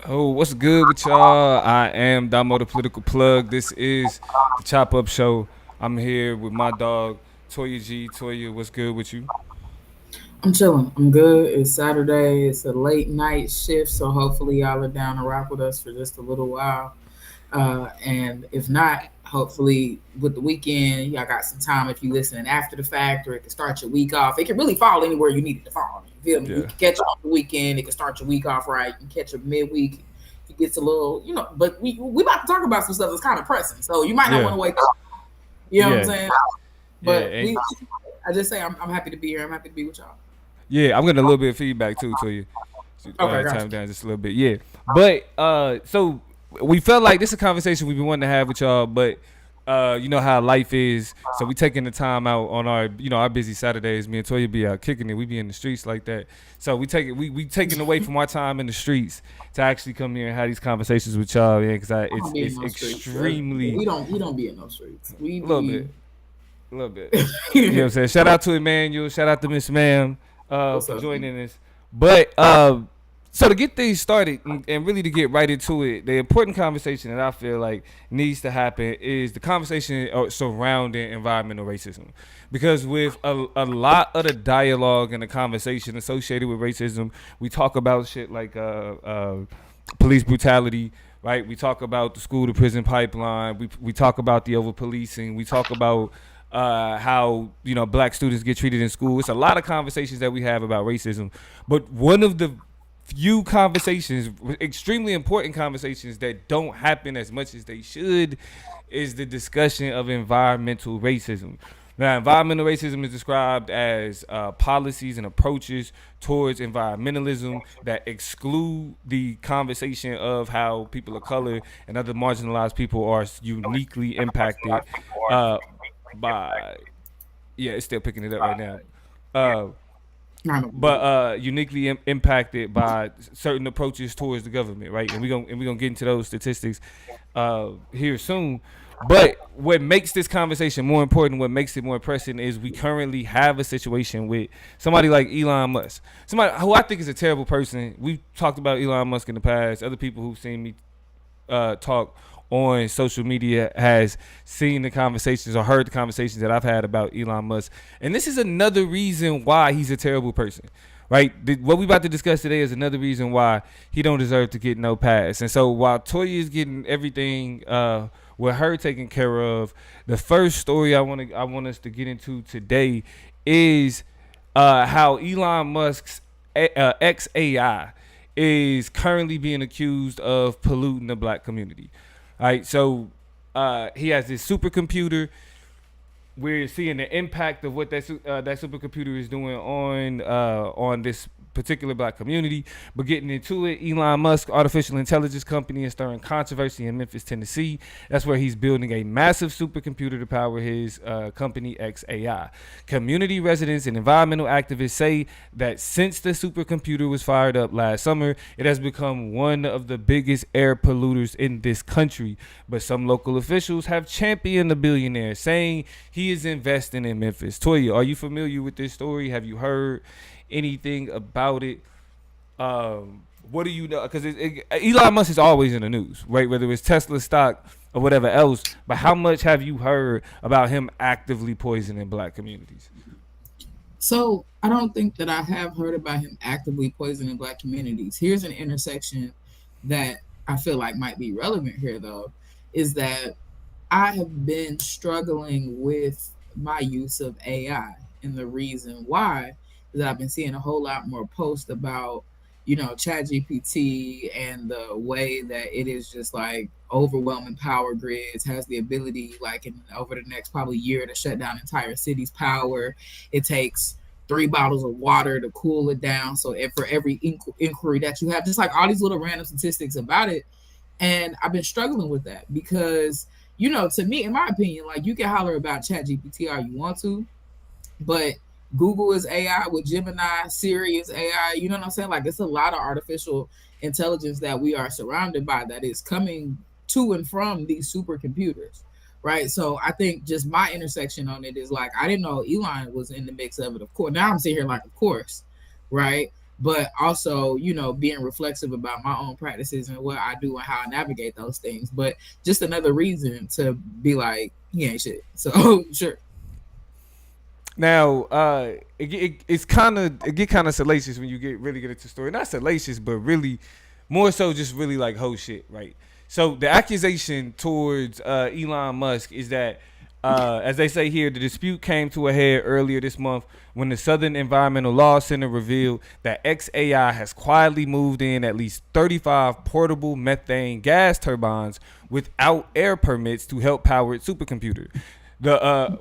Oh, what's good with y'all? I am Damo the Political Plug. This is the Chop Up Show. I'm here with my dog, Toya G. Toya, what's good with you? I'm chilling. I'm good. It's Saturday. It's a late night shift, so hopefully y'all are down to rock with us for just a little while. And if not, hopefully with the weekend, y'all got some time if you listening after the fact, or it can start your week off. It can really fall anywhere you need it to fall. You feel me? You Yeah. can catch it on the weekend. It can start your week off right. You can catch it midweek. It gets a little, But we about to talk about some stuff that's kind of pressing, so you might not want Yeah. to wake up. You know what I'm Yeah. saying? Yeah. But And I just say I'm happy to be here. I'm happy to be with y'all. yeah, I'm getting a little bit of feedback too, Toya. Okay, gotcha. Time down just a little bit. Yeah. But so we felt like this is a conversation we've been wanting to have with y'all, but you know how life is. So we taking the time out on our, our busy Saturdays. Me and Toya be out kicking it. We be in the streets like that. So we taking away from our time in the streets to actually come here and have these conversations with y'all. Yeah, because I don't be in it's no streets. extremely We don't be in no streets. We a little be bit, a little bit. You know what I'm saying? Shout out to Emmanuel. Shout out to Miss Ma'am what's for up? joining us. But so to get things started and really to get right into it, the important conversation that I feel like needs to happen is the conversation surrounding environmental racism. Because with a lot of the dialogue and the conversation associated with racism, we talk about shit like police brutality, right? We talk about the school to prison pipeline. We talk about the over policing. We talk about how black students get treated in school. It's a lot of conversations that we have about racism, but one of the few conversations, extremely important conversations that don't happen as much as they should, is the discussion of environmental racism. Now, environmental racism is described as policies and approaches towards environmentalism that exclude the conversation of how people of color and other marginalized people are uniquely impacted uh, by. Yeah, it's still picking it up right now. Uh, but uniquely impacted by certain approaches towards the government, right? And we gonna get into those statistics here soon. But what makes this conversation more important, what makes it more pressing, is we currently have a situation with somebody like Elon Musk, somebody who I think is a terrible person. We've talked about Elon Musk in the past. Other people who've seen me talk on social media has seen the conversations or heard the conversations that I've had about Elon Musk. And this is another reason why he's a terrible person. Right? What we about to discuss today is another reason why he don't deserve to get no pass. And so while Toya is getting everything with her taken care of, the first story I want us to get into today is how Elon Musk's XAI is currently being accused of polluting the black community. All right, so he has this supercomputer. We're seeing the impact of what that supercomputer is doing on this particular black community. But getting into it, Elon Musk, artificial intelligence company, is stirring controversy in Memphis, Tennessee. That's where he's building a massive supercomputer to power his company XAI. Community residents and environmental activists say that since the supercomputer was fired up last summer, it has become one of the biggest air polluters in this country. But some local officials have championed the billionaire, saying he is investing in Memphis. Toya, are you familiar with this story? Have you heard anything about it? What do you know? Because Elon Musk is always in the news, right? Whether it's Tesla stock or whatever else. But how much have you heard about him actively poisoning black communities? So I don't think that I have heard about him actively poisoning black communities. Here's an intersection that I feel like might be relevant here, though, is that I have been struggling with my use of AI, and the reason why is that I've been seeing a whole lot more posts about, ChatGPT and the way that it is just like overwhelming power grids, has the ability, like in over the next probably year, to shut down entire cities' power. It takes 3 bottles of water to cool it down. So if for every inquiry that you have, just like all these little random statistics about it, and I've been struggling with that because, to me, in my opinion, like you can holler about Chat GPT all you want to, but Google is AI with Gemini, Siri is AI. You know what I'm saying? Like it's a lot of artificial intelligence that we are surrounded by that is coming to and from these supercomputers. Right. So I think just my intersection on it is like I didn't know Elon was in the mix of it, of course. Now I'm sitting here like, of course, right? but also, being reflexive about my own practices and what I do and how I navigate those things. But just another reason to be like, he ain't shit. So sure. Now, it's kind of it get kind of salacious when you really get into the story. Not salacious, but really more so just really like whole shit, right? So the accusation towards Elon Musk is that, as they say here, the dispute came to a head earlier this month when the Southern Environmental Law Center revealed that XAI has quietly moved in at least 35 portable methane gas turbines without air permits to help power its supercomputer.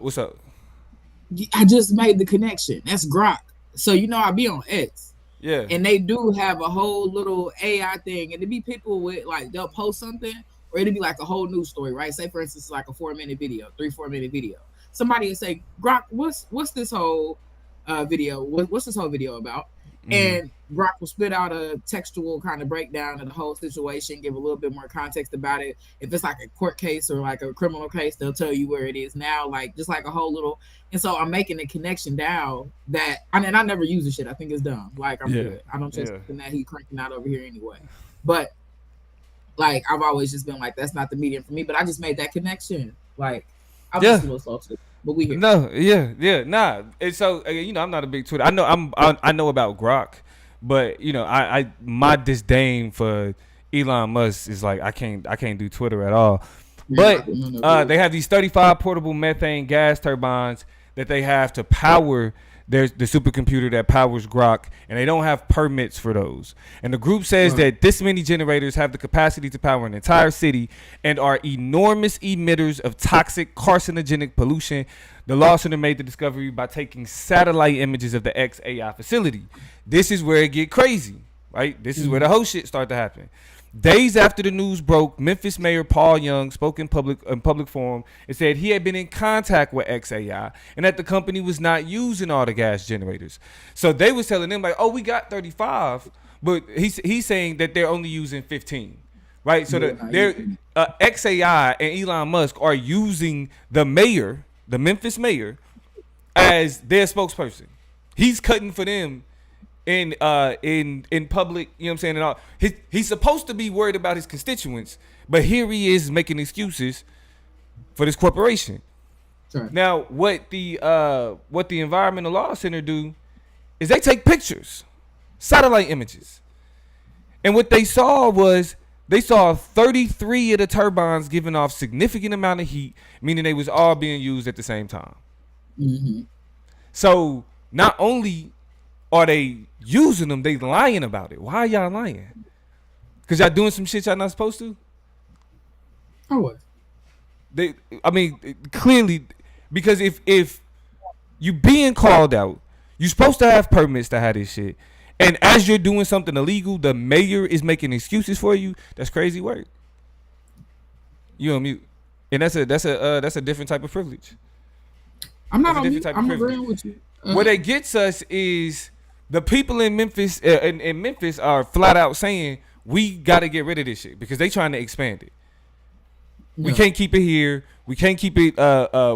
What's up? I just made the connection. That's Grok. So I be on X. Yeah. And they do have a whole little AI thing. And it be people with like they'll post something or it'll be like a whole news story, right? Say for instance, like a 4-minute video, 3-4 minute video. Somebody will say, Grok, what's this whole video? What's this whole video about? Mm-hmm. And Grok will spit out a textual kind of breakdown of the whole situation, give a little bit more context about it. If it's like a court case or like a criminal case, they'll tell you where it is now, like just like a whole little. And so I'm making a connection down that I never use the shit. I think it's dumb. Like I'm good. I don't trust something that he's cranking out over here anyway. But like I've always just been like, that's not the medium for me. But I just made that connection. Like I'm just a little slow to. But we here. No, nah. And so I'm not a big Twitter. I know about Grok, but I my disdain for Elon Musk is like I can't do Twitter at all. But they have these 35 portable methane gas turbines that they have to power the supercomputer that powers Grok, and they don't have permits for those. And the group says that this many generators have the capacity to power an entire city and are enormous emitters of toxic carcinogenic pollution. The law center made the discovery by taking satellite images of the XAI facility. This is where it get crazy, right? This is where the whole shit start to happen. Days after the news broke, Memphis Mayor Paul Young spoke in public forum and said he had been in contact with XAI and that the company was not using all the gas generators. So they was telling them like, "Oh, we got 35," but he's saying that they're only using 15, right? So XAI and Elon Musk are using the Memphis mayor, as their spokesperson. He's cutting for them in public, you know what I'm saying? And all he's supposed to be worried about his constituents, but here he is making excuses for this corporation. Sure. Now, what the Environmental Law Center do is they take pictures, satellite images, and what they saw 33 of the turbines giving off significant amount of heat, meaning they was all being used at the same time. Mm-hmm. So not only are they using them, they lying about it. Why are y'all lying? Because y'all doing some shit y'all not supposed to? Or what? Clearly, because if you being called out, you're supposed to have permits to have this shit. And as you're doing something illegal, the mayor is making excuses for you. That's crazy work. You on mute. And that's a different type of privilege. I'm not on mute. I'm agreeing with you. What it gets us is the people in Memphis in Memphis are flat out saying we got to get rid of this shit because they trying to expand it. Yeah. We can't keep it here. We can't keep it.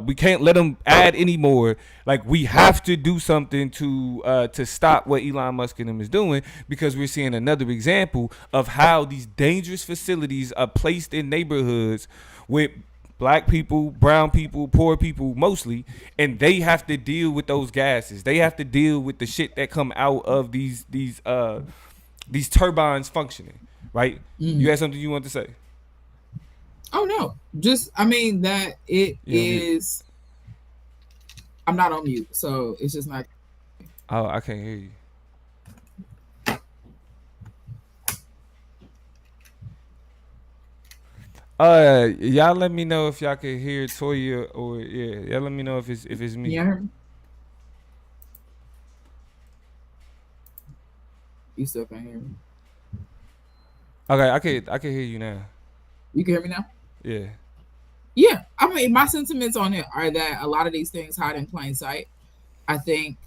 We can't let them add any more. Like we have to do something to stop what Elon Musk and them is doing because we're seeing another example of how these dangerous facilities are placed in neighborhoods with black people, brown people, poor people mostly, and they have to deal with those gases. They have to deal with the shit that come out of these turbines functioning, right? Mm. You had something you want to say? Oh no, that it is. I'm not on mute, so it's just not. Oh, I can't hear you. Y'all let me know if y'all can hear Toya or y'all let me know if it's me. Yeah. You still can't hear me. Okay, I can hear you now. You can hear me now? Yeah. Yeah. My sentiments on it are that a lot of these things hide in plain sight. I think,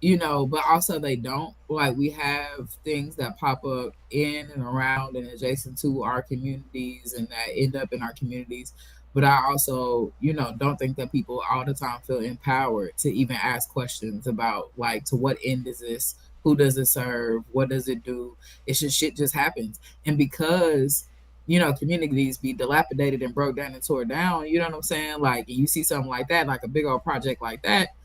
but also they don't. Like we have things that pop up in and around and adjacent to our communities and that end up in our communities. But I also, don't think that people all the time feel empowered to even ask questions about like, to what end is this who does it serve, what does it do. It's just shit just happens. And because communities be dilapidated and broke down and tore down, you know what I'm saying, like you see something like that, like a big old project like that,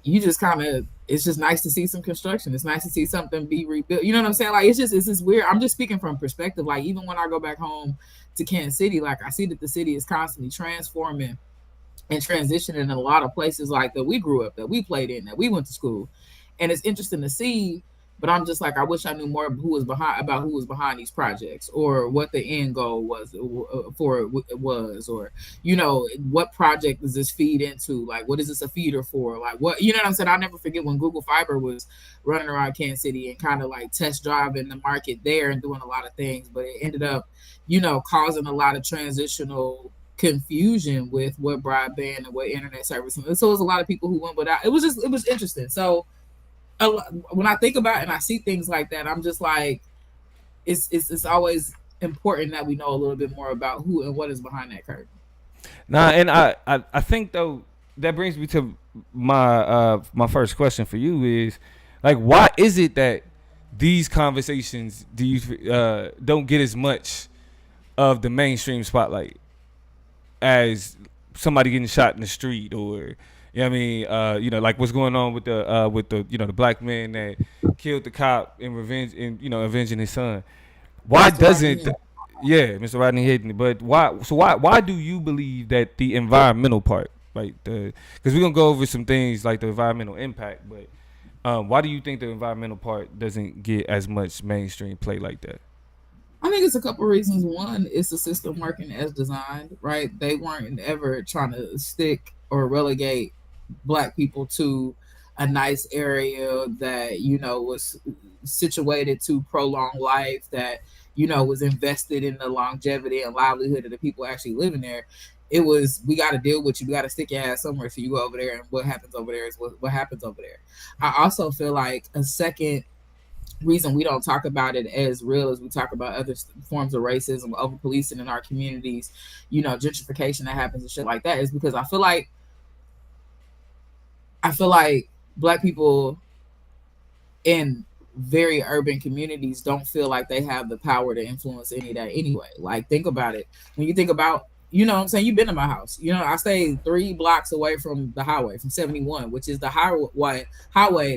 you just kind of, it's just nice to see some construction. It's nice to see something be rebuilt. You know what I'm saying? Like it's just weird. I'm just speaking from perspective. Like even when I go back home to Kansas City, like I see that the city is constantly transforming and transitioning in a lot of places like that we grew up, that we played in, that we went to school. And it's interesting to see, but I'm just like, I wish I knew more who was behind these projects, or what the end goal was for it was, or what project does this feed into? Like, what is this a feeder for? Like, what, you know what I'm saying? I'll never forget when Google Fiber was running around Kansas City and kind of like test driving the market there and doing a lot of things, but it ended up, causing a lot of transitional confusion with what broadband and what internet service. And so it was a lot of people who went without. It was interesting. So when I think about it and I see things like that, I'm just like, it's always important that we know a little bit more about who and what is behind that curtain. Nah, and I think though that brings me to my first question for you is, like, why is it that these conversations don't get as much of the mainstream spotlight as somebody getting shot in the street, or I mean, like what's going on with the the black man that killed the cop in revenge, and avenging his son. Why Mr. Rodney doesn't Hill. yeah, Mr. Rodney Hayden? But why? So why do you believe that the environmental part, like because we're gonna go over some things like the environmental impact, but why do you think the environmental part doesn't get as much mainstream play like that? I think it's a couple reasons. One, it's the system working as designed, right? They weren't ever trying to stick or relegate black people to a nice area that was situated to prolong life, that was invested in the longevity and livelihood of the people actually living there. It was, we got to deal with you, we got to stick your ass somewhere, so you go over there, and what happens over there is what happens over there. I also feel like a second reason we don't talk about it as real as we talk about other forms of racism, over policing in our communities, gentrification that happens and shit like that, is because I feel like black people in very urban communities don't feel like they have the power to influence any of that anyway. Like, think about it. When you think about, what I'm saying, you've been to my house. I stay 3 blocks away from the highway, from 71, which is the highway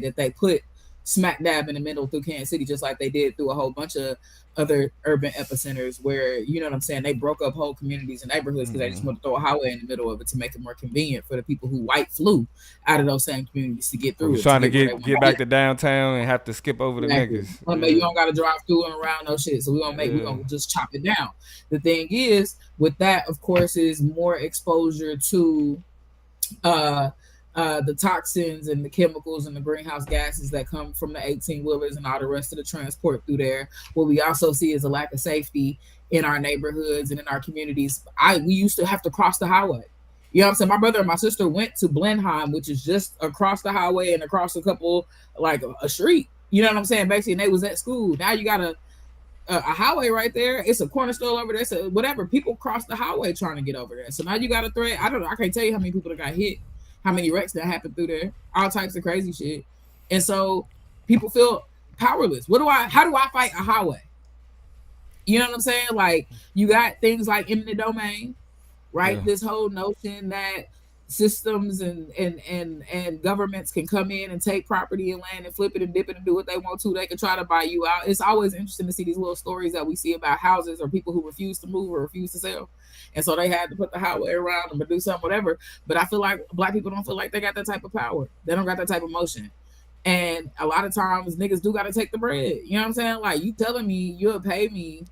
that they put smack dab in the middle through Kansas City, just like they did through a whole bunch of other urban epicenters where, what I'm saying, they broke up whole communities and neighborhoods because they just want to throw a highway in the middle of it to make it more convenient for the people who white flew out of those same communities to get Or through was it, to trying to get where they get want to back get. to downtown and have to skip over the Exactly. niggas. But you don't got to drive through and around no shit. So we're Yeah. gonna just chop it down. The thing is, with that, of course, is more exposure to uh, the toxins and the chemicals and the greenhouse gases that come from the 18 wheelers and all the rest of the transport through there. What we also see is a lack of safety in our neighborhoods and in our communities. We used to have to cross the highway. You know what I'm saying? My brother and my sister went to Blenheim, which is just across the highway and across a couple, like a street. You know what I'm saying? Basically, and they was at school. Now you got a highway right there. It's a corner store over there. So whatever. People cross the highway trying to get over there. So now you got a threat. I don't know. I can't tell you how many people that got hit, how many wrecks that happened through there, all types of crazy shit. And so people feel powerless. How do I fight a highway? You know what I'm saying? Like, you got things like eminent domain, right? Yeah. This whole notion that systems and governments can come in and take property and land and flip it and dip it and do what they want to. They can try to buy you out. It's always interesting to see these little stories that we see about houses or people who refuse to move or refuse to sell. And so they had to put the highway around them or do something, whatever. But I feel like black people don't feel like they got that type of power. They don't got that type of motion. And a lot of times niggas do got to take the bread. You know what I'm saying? Like, you telling me you'll pay me,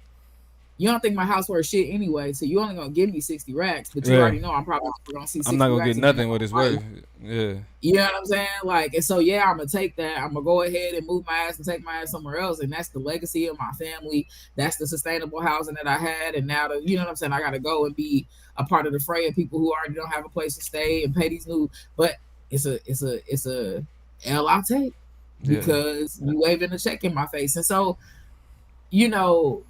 you don't think my house worth shit anyway, so you only gonna give me 60 racks, but you Yeah. already know I'm probably gonna see 60 I'm not gonna racks get and then nothing what it's worth. Yeah. you know what I'm saying? Like, and so yeah, I'm gonna take that. I'm gonna go ahead and move my ass and take my ass somewhere else, and that's the legacy of my family. That's the sustainable housing that I had, and now you know what I'm saying. I gotta go and be a part of the fray of people who already don't have a place to stay and pay these new. But it's a L I take Yeah. because you waving a check in my face, and so you know,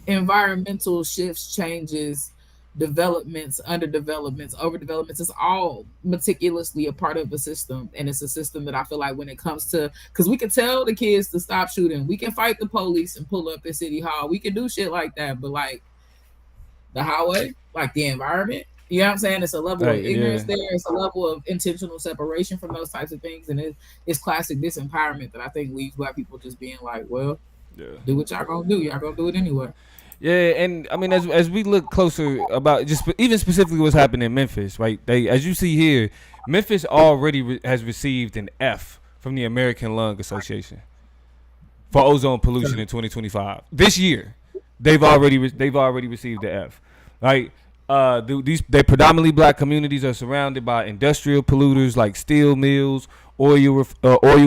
environmental shifts, changes. developments, underdevelopments, overdevelopments. It's all meticulously a part of a system. And it's a system that I feel like when it comes to, because we can tell the kids to stop shooting, we can fight the police and pull up at City Hall, we can do shit like that. But like the highway, like the environment, you know what I'm saying? It's a level of Like, ignorance yeah, there. It's a level of intentional separation from those types of things. And it's classic disempowerment that I think leaves black people just being like, well, yeah. do what y'all gonna do. Y'all gonna do it anyway. Yeah, and I mean, as we look closer about just even specifically what's happening in Memphis, right? They, as you see here, Memphis already has received an F from the American Lung Association for ozone pollution in 2025. This year, they've already received the F, right? They predominantly black communities are surrounded by industrial polluters like steel mills, oil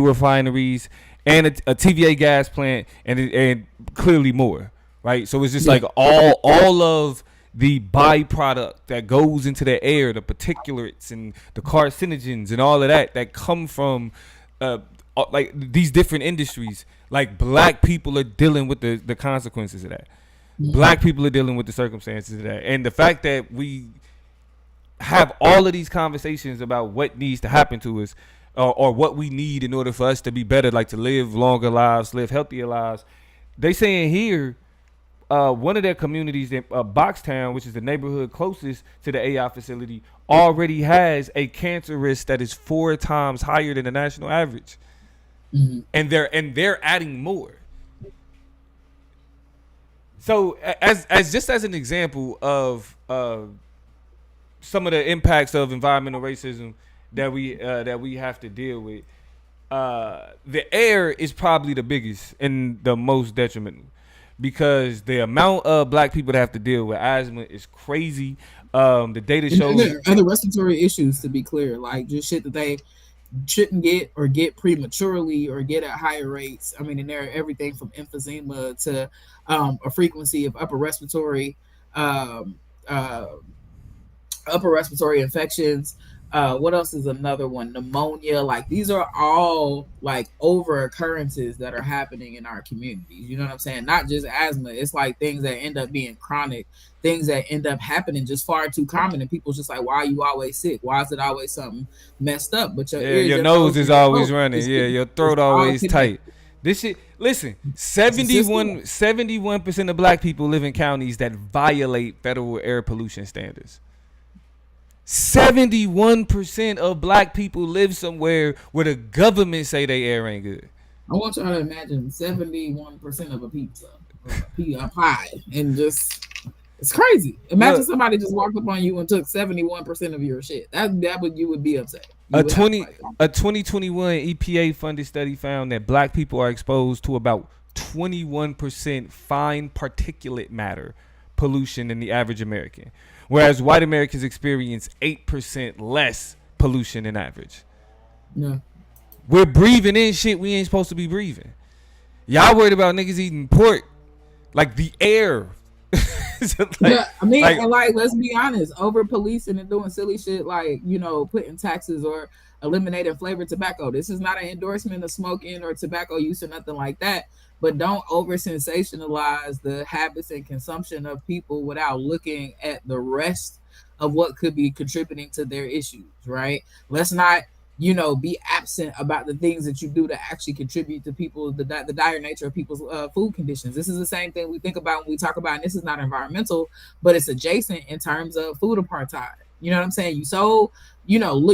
refineries, and a TVA gas plant, and clearly more, right? So it's just Yeah. like all of the byproduct that goes into the air, the particulates and the carcinogens and all of that come from uh, like these different industries. Like black people are dealing with the consequences of that. Black people are dealing with the circumstances of that, and the fact that we have all of these conversations about what needs to happen to us, or what we need in order for us to be better, like to live longer lives, live healthier lives. They saying here, one of their communities, Boxtown, which is the neighborhood closest to the AI facility, already has a cancer risk that is 4 times higher than the national average, and they're adding more. So as just as an example of some of the impacts of environmental racism that we have to deal with, the air is probably the biggest and the most detrimental, because the amount of black people that have to deal with asthma is crazy. The data And shows. there are other respiratory issues, to be clear, like just shit that they shouldn't get or get prematurely or get at higher rates. I mean, and there are everything from emphysema to a frequency of um, uh, upper respiratory infections. What else is another one? Pneumonia. Like these are all like over occurrences that are happening in our communities. You know what I'm saying? Not just asthma. It's like things that end up being chronic, things that end up happening just far too common. And people's just like, why are you always sick? Why is it always something messed up? But your Yeah, ears, your your nose nose, is and your always throat running. is Yeah, your it's throat all always connected. tight. This shit. Listen, It's a system. 71% of black people live in counties that violate federal air pollution standards. 71% of black people live somewhere where the government say they air ain't good. I want y'all to imagine 71% of a pizza, a pie, and just it's crazy. Imagine Look, somebody just walked up on you and took 71% of your shit. That would you would be upset. You a would have 20 like, a 2021 EPA funded study found that black people are exposed to about 21% fine particulate matter pollution than the average American, whereas white Americans experience 8% less pollution than average. no. We're breathing in shit we ain't supposed to be breathing. Y'all worried about niggas eating pork, like the air. So, Yeah, I mean, like and like, let's be honest, over policing and doing silly shit like, putting taxes or eliminating flavored tobacco. This is not an endorsement of smoking or tobacco use or nothing like that. But don't over sensationalize the habits and consumption of people without looking at the rest of what could be contributing to their issues, right? Let's not be absent about the things that you do to actually contribute to people, the dire nature of people's food conditions. This is the same thing we think about when we talk about, and this is not environmental, but it's adjacent in terms of food apartheid. You know what I'm saying? Look,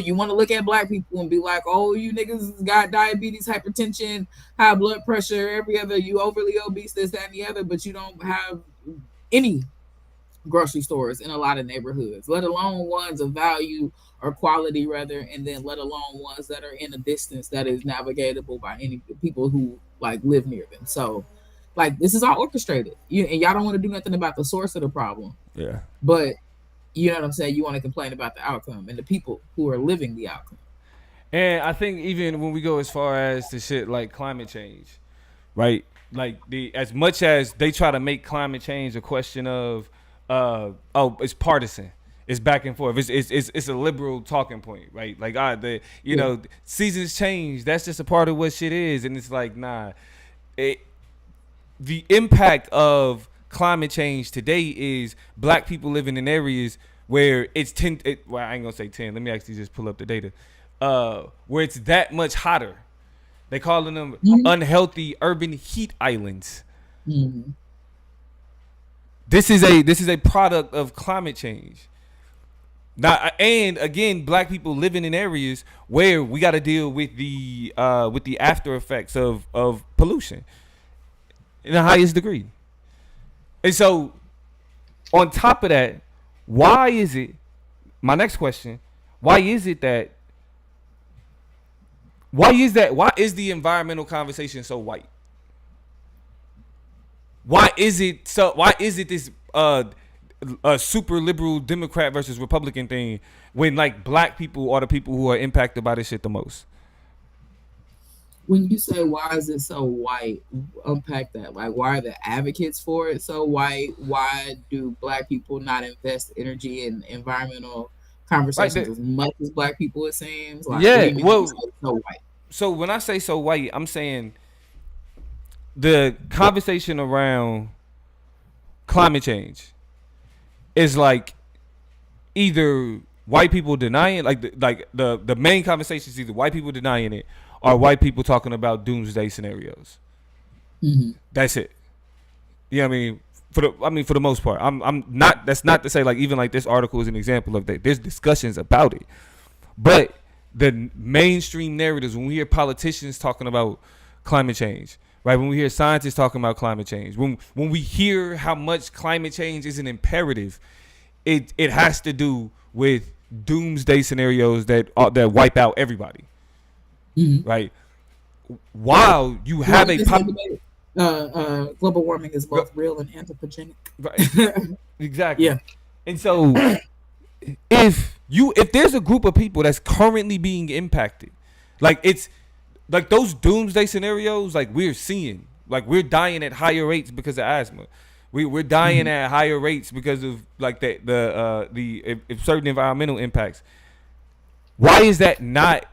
you want to look at black people and be like, oh, you niggas got diabetes, hypertension, high blood pressure, every other, you overly obese, this, that, and the other, but you don't have any grocery stores in a lot of neighborhoods, let alone ones of value or quality rather, and then let alone ones that are in a distance that is navigatable by any people who like live near them. So like this is all orchestrated. And y'all don't want to do nothing about the source of the problem, yeah. but you know what I'm saying? You want to complain about the outcome and the people who are living the outcome. And I think even when we go as far as the shit like climate change, right? Like the as much as they try to make climate change a question of it's partisan. It's back and forth. It's a liberal talking point, right? Like Yeah. seasons change. That's just a part of what shit is, and it's like nah. It, the impact of climate change today is black people living in areas where it's 10. Well, I ain't gonna say 10. Let me actually just pull up the data. Where it's that much hotter. They calling them Mhm. unhealthy urban heat islands. Mhm. This is a product of climate change. Now, and again, black people living in areas where we got to deal with the after effects of pollution in the highest degree. And so, on top of that, why is it? My next question: Why is it that? Why is that? Why is the environmental conversation so white? Why is it so? Why is it this a super liberal Democrat versus Republican thing when like black people are the people who are impacted by this shit the most? When you say why is it so white, unpack that. Like, why are the advocates for it so white? Why do black people not invest energy in environmental Right. conversations as much as black people? It seems like. What do Yeah. you mean when you say Well, it's so white? so when I say so white, I'm saying the conversation around climate change is like either white people denying like the main conversation is either white people denying it or white people talking about doomsday scenarios. Hmm. That's it. You know what I mean? For the most part, I'm not. That's not to say like even like this article is an example of that. There's discussions about it, but the mainstream narratives when we hear politicians talking about climate change, right? When we hear scientists talking about climate change, when we hear how much climate change is an imperative, it has to do with doomsday scenarios that wipe out everybody, Hmm. right? While you Well, have we a can say pop, debate. Global warming is both real and anthropogenic. right, exactly, Yeah. and so if there's a group of people that's currently being impacted, like it's like those doomsday scenarios, like we're seeing, like we're dying at higher rates because of asthma. We're dying Hmm. at higher rates because of like the if certain environmental impacts. Why is that not?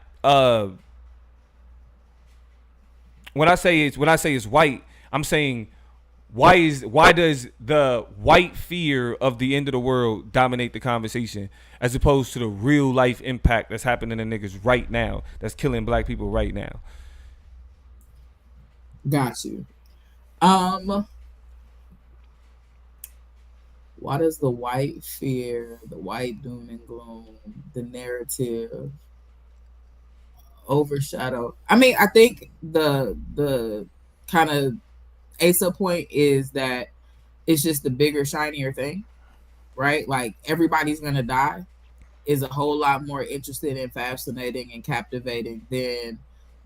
When I say it's white, I'm saying why does the white fear of the end of the world dominate the conversation as opposed to the real life impact that's happening to niggas right now that's killing black people right now? Got you. Um, why does the white fear, the white doom and gloom, the narrative overshadow? I mean, I think the kind of ASA point is that it's just the bigger, shinier thing, right? Like everybody's gonna die is a whole lot more interesting and fascinating and captivating than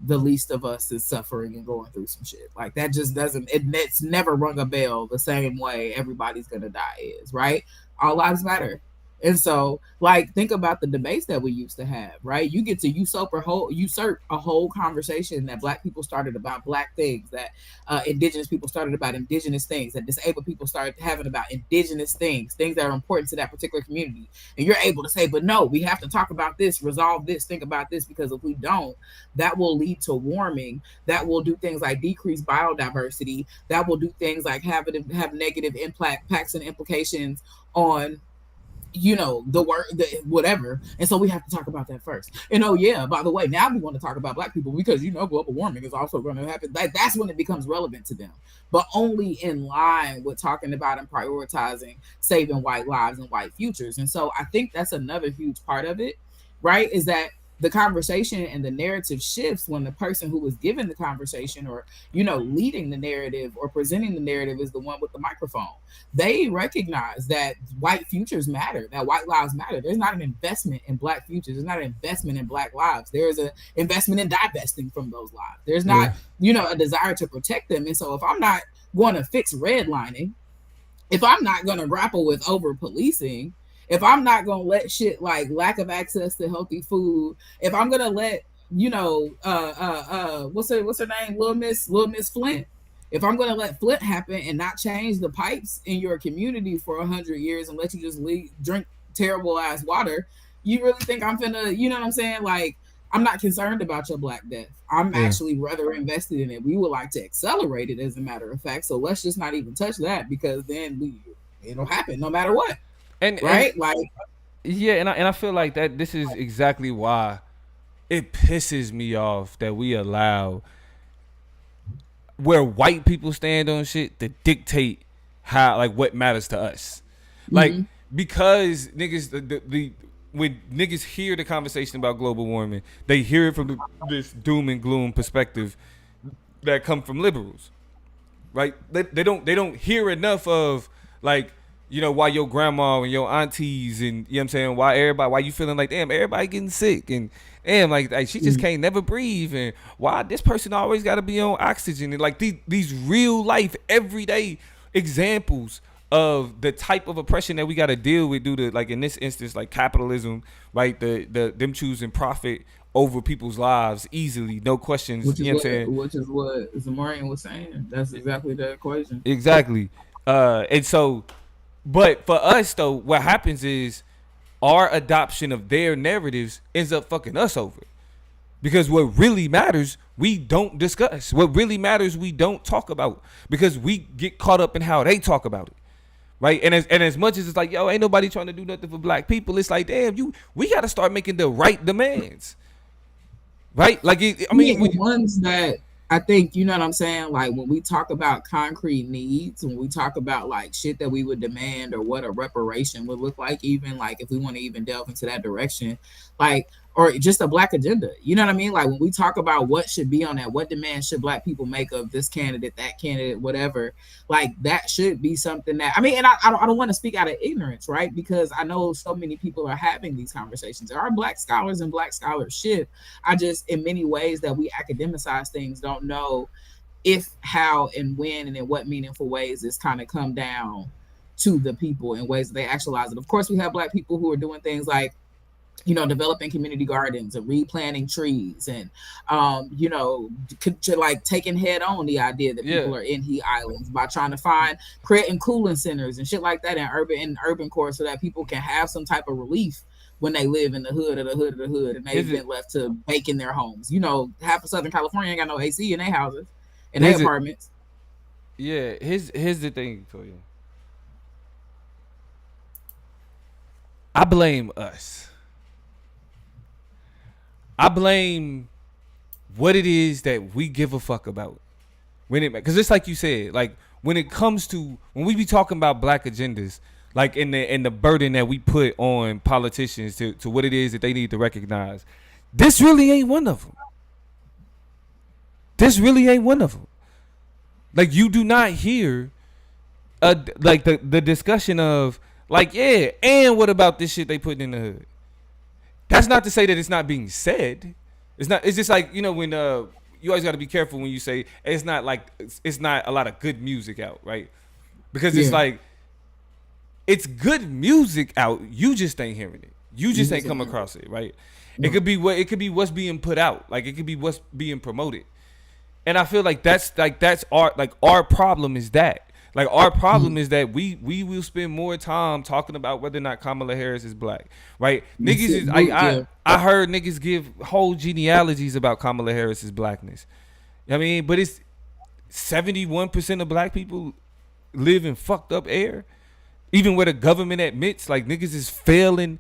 the least of us is suffering and going through some shit. Like that just doesn't it's never rung a bell the same way everybody's gonna die is, right? All lives matter. And so, like, think about the debates that we used to have, right? You get to usurp a whole conversation that black people started about black things, that indigenous people started about indigenous things, that disabled people started having about indigenous things, things that are important to that particular community, and you're able to say, but no, we have to talk about this, resolve this, think about this, because if we don't, that will lead to warming, that will do things like decrease biodiversity, that will do things like have negative impacts and implications on the word, whatever. And so we have to talk about that first. And oh yeah, by the way, now we want to talk about black people because global warming is also going to happen. That's when it becomes relevant to them, but only in line with talking about and prioritizing saving white lives and white futures. And so I think that's another huge part of it, right? Is that the conversation and the narrative shifts when the person who was given the conversation, or leading the narrative or presenting the narrative, is the one with the microphone. They recognize that white futures matter, that white lives matter. There's not an investment in black futures. There's not an investment in black lives. There's an investment in divesting from those lives. There's not, Yeah. a desire to protect them. And so if I'm not going to fix redlining, if I'm not going to grapple with over policing, if I'm not going to let shit like lack of access to healthy food, if I'm going to let, what's her name? Little Miss Flint. If I'm going to let Flint happen and not change the pipes in your community for 100 years and let you just drink terrible ass water, you really think I'm finna, you know what I'm saying? Like, I'm not concerned about your Black Death. I'm Yeah. actually rather invested in it. We would like to accelerate it, as a matter of fact. So let's just not even touch that, because then it'll happen no matter what, And right? Like, yeah, and I feel like that this is exactly why it pisses me off that we allow where white people stand on shit to dictate how, like, what matters to us. Like, mm-hmm, because niggas the when niggas hear the conversation about global warming, they hear it from this doom and gloom perspective that come from liberals, right? They don't hear enough of, like, why your grandma and your aunties, and you know what I'm saying, why you feeling like, damn, everybody getting sick, and damn, like she just can't never breathe, and why this person always got to be on oxygen, and like these real life everyday examples of the type of oppression that we got to deal with due to, like, in this instance, like capitalism, right? The them choosing profit over people's lives easily, no questions. You know what I'm saying? which is what Zamarian was saying. That's exactly the equation. Exactly. And so, but for us though, what happens is our adoption of their narratives ends up fucking us over. Because what really matters, we don't discuss. What really matters, we don't talk about. Because we get caught up in how they talk about it. Right? And as much as it's like, yo, ain't nobody trying to do nothing for black people, it's like, damn, we gotta start making the right demands. Right? Like, I Yeah, mean, the ones that I think, you know what I'm saying? Like, when we talk about concrete needs, when we talk about like shit that we would demand, or what a reparation would look like, even like if we want to even delve into that direction, like, or just a black agenda, you know what I mean? Like, when we talk about what should be on that, what demands should black people make of this candidate, that candidate, whatever, like that should be something that, I mean, and I don't want to speak out of ignorance, right? Because I know so many people are having these conversations. There are black scholars and black scholarship. I just, in many ways that we academicize things, don't know if, how, and when, and in what meaningful ways it's kind of come down to the people in ways that they actualize it. Of course, we have black people who are doing things like, developing community gardens and replanting trees, and like taking head on the idea that yeah. people are in heat islands by trying to find creating cooling centers and shit like that in urban core, so that people can have some type of relief when they live in the hood of the hood of the hood, and they've been left to bake in their homes. Half of Southern California ain't got no AC in their houses, in their apartments. Yeah, here's the thing for you. I blame us. I blame what it is that we give a fuck about. Because it's like you said, like, when it comes to, when we be talking about black agendas, like, in the burden that we put on politicians to what it is that they need to recognize, this really ain't one of them. This really ain't one of them. Like, you do not hear like the discussion of, like, yeah, and what about this shit they putting in the hood? That's not to say that it's not being said. It's not. It's just like, when you always got to be careful when you say it's not, like, it's not a lot of good music out, right? Because it's like, it's good music out. You just ain't hearing it. You just ain't come across it, right? It could be what's being put out. Like, it could be what's being promoted. And I feel like that's our problem is that. Like, our problem is that we will spend more time talking about whether or not Kamala Harris is black, right? Niggas is I heard niggas give whole genealogies about Kamala Harris's blackness. I mean, but it's 71% of black people live in fucked up air, even where the government admits, like, niggas is failing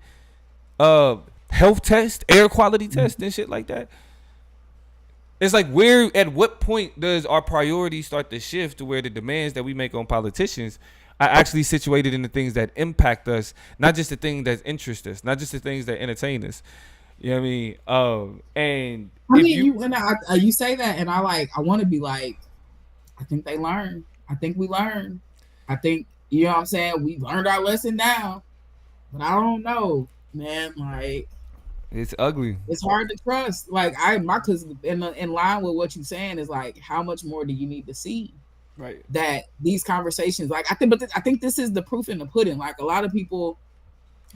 health tests, air quality tests, and shit like that. It's like, at what point does our priorities start to shift to where the demands that we make on politicians are actually situated in the things that impact us, not just the things that interest us, not just the things that entertain us. You know what I mean? And I mean, you say that, and I want to be like, I think they learned. I think we learned. I think, you know what I'm saying, we learned our lesson now, but I don't know, man. Like, it's ugly. It's hard to trust. Like, because in line with what you're saying is, like, how much more do you need to see? Right. That these conversations, like, I think this is the proof in the pudding. Like, a lot of people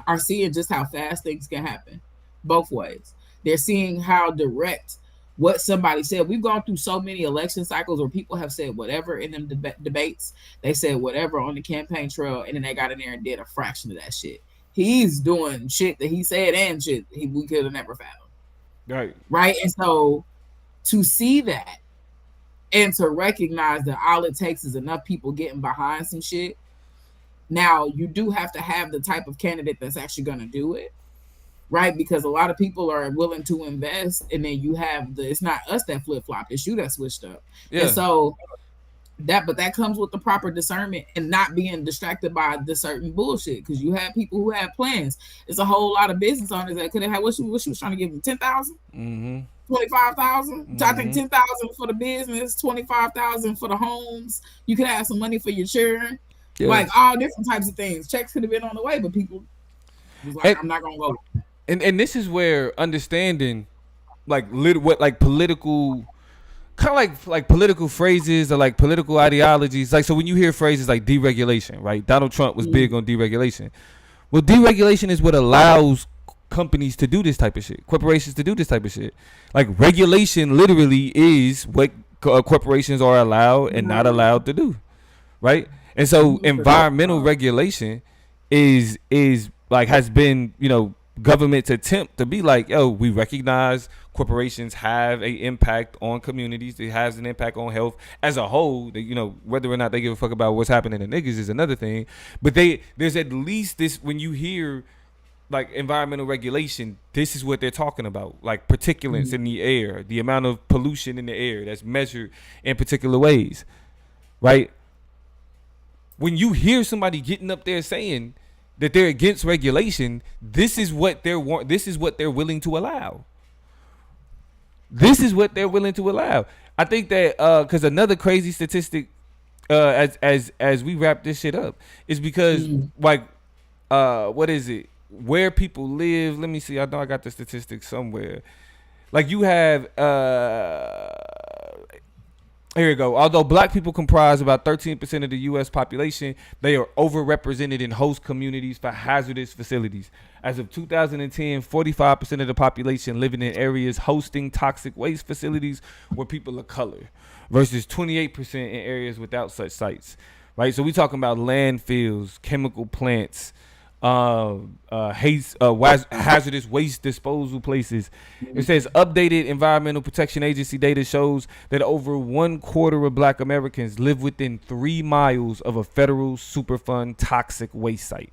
are seeing just how fast things can happen, both ways. They're seeing how direct what somebody said. We've gone through so many election cycles where people have said whatever in them debates. They said whatever on the campaign trail, and then they got in there and did a fraction of that shit. He's doing shit that he said and shit we could have never fathomed. Right. right? And so to see that and to recognize that all it takes is enough people getting behind some shit. Now, you do have to have the type of candidate that's actually going to do it, right? Because a lot of people are willing to invest, and then you have it's not us that flip flop, it's you that switched up. And Yeah. so but that comes with the proper discernment and not being distracted by the certain bullshit. Because you have people who have plans. It's a whole lot of business owners that could have had what she was trying to give them 10,000. Mm-hmm. 25,000. So I think Mm-hmm. 10,000 for the business, 25,000 for the homes. You could have some money for your children, Yeah. like all different types of things. Checks could have been on the way, but people was like, And I'm not gonna go. and this is where understanding what like political kind of like political phrases or like political ideologies. Like so when you hear phrases like deregulation, right? Donald Trump was big Mm, on deregulation. Well, deregulation is what allows companies to do this type of shit, corporations to do this type of shit. Like regulation literally is what corporations are allowed and not right. allowed to do, right? And so environmental regulation is like has been, government's attempt to be like, yo, we recognize corporations have a impact on communities. It has an impact on health as a whole. Whether or not they give a fuck about what's happening to niggas is another thing. But there's at least this when you hear like environmental regulation, this is what they're talking about. Like particulates in the air, the amount of pollution in the air that's measured in particular ways, right? When you hear somebody getting up there saying that they're against regulation, this is what they're willing to allow. This is what they're willing to allow. I think that because another crazy statistic, as we wrap this shit up, is because Mm. like what is it? Where people live. Let me see. I know I got the statistics somewhere. Like you have here we go. Although black people comprise about 13% of the U.S. population, they are overrepresented in host communities for hazardous facilities. As of 2010, 45% of the population living in areas hosting toxic waste facilities were people of color, versus 28% in areas without such sites. Right. So we talking about landfills, chemical plants, hazardous waste disposal places. It says updated Environmental Protection Agency data shows that over 1/4 of black Americans live within 3 miles of a federal Superfund toxic waste site.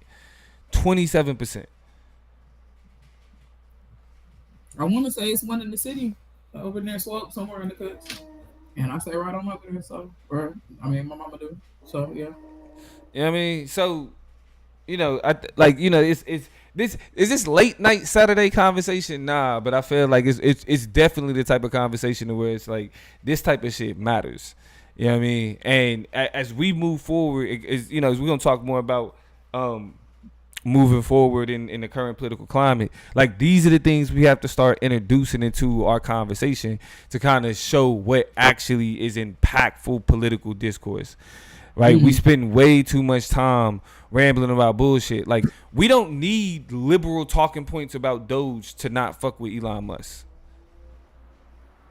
27%. I want to say it's one in the city over near Swope, somewhere in the cuts. And I stay right on up there, so, or, I mean, my mama do. So, yeah. You know what I mean? So, it's this is this late night Saturday conversation. Nah, but I feel like it's definitely the type of conversation where it's like this type of shit matters. You know what I mean? And as we move forward, as we're gonna talk more about moving forward in the current political climate. Like these are the things we have to start introducing into our conversation to kind of show what actually is impactful political discourse. Right? We spend way too much time rambling about bullshit. Like we don't need liberal talking points about Doge to not fuck with Elon Musk.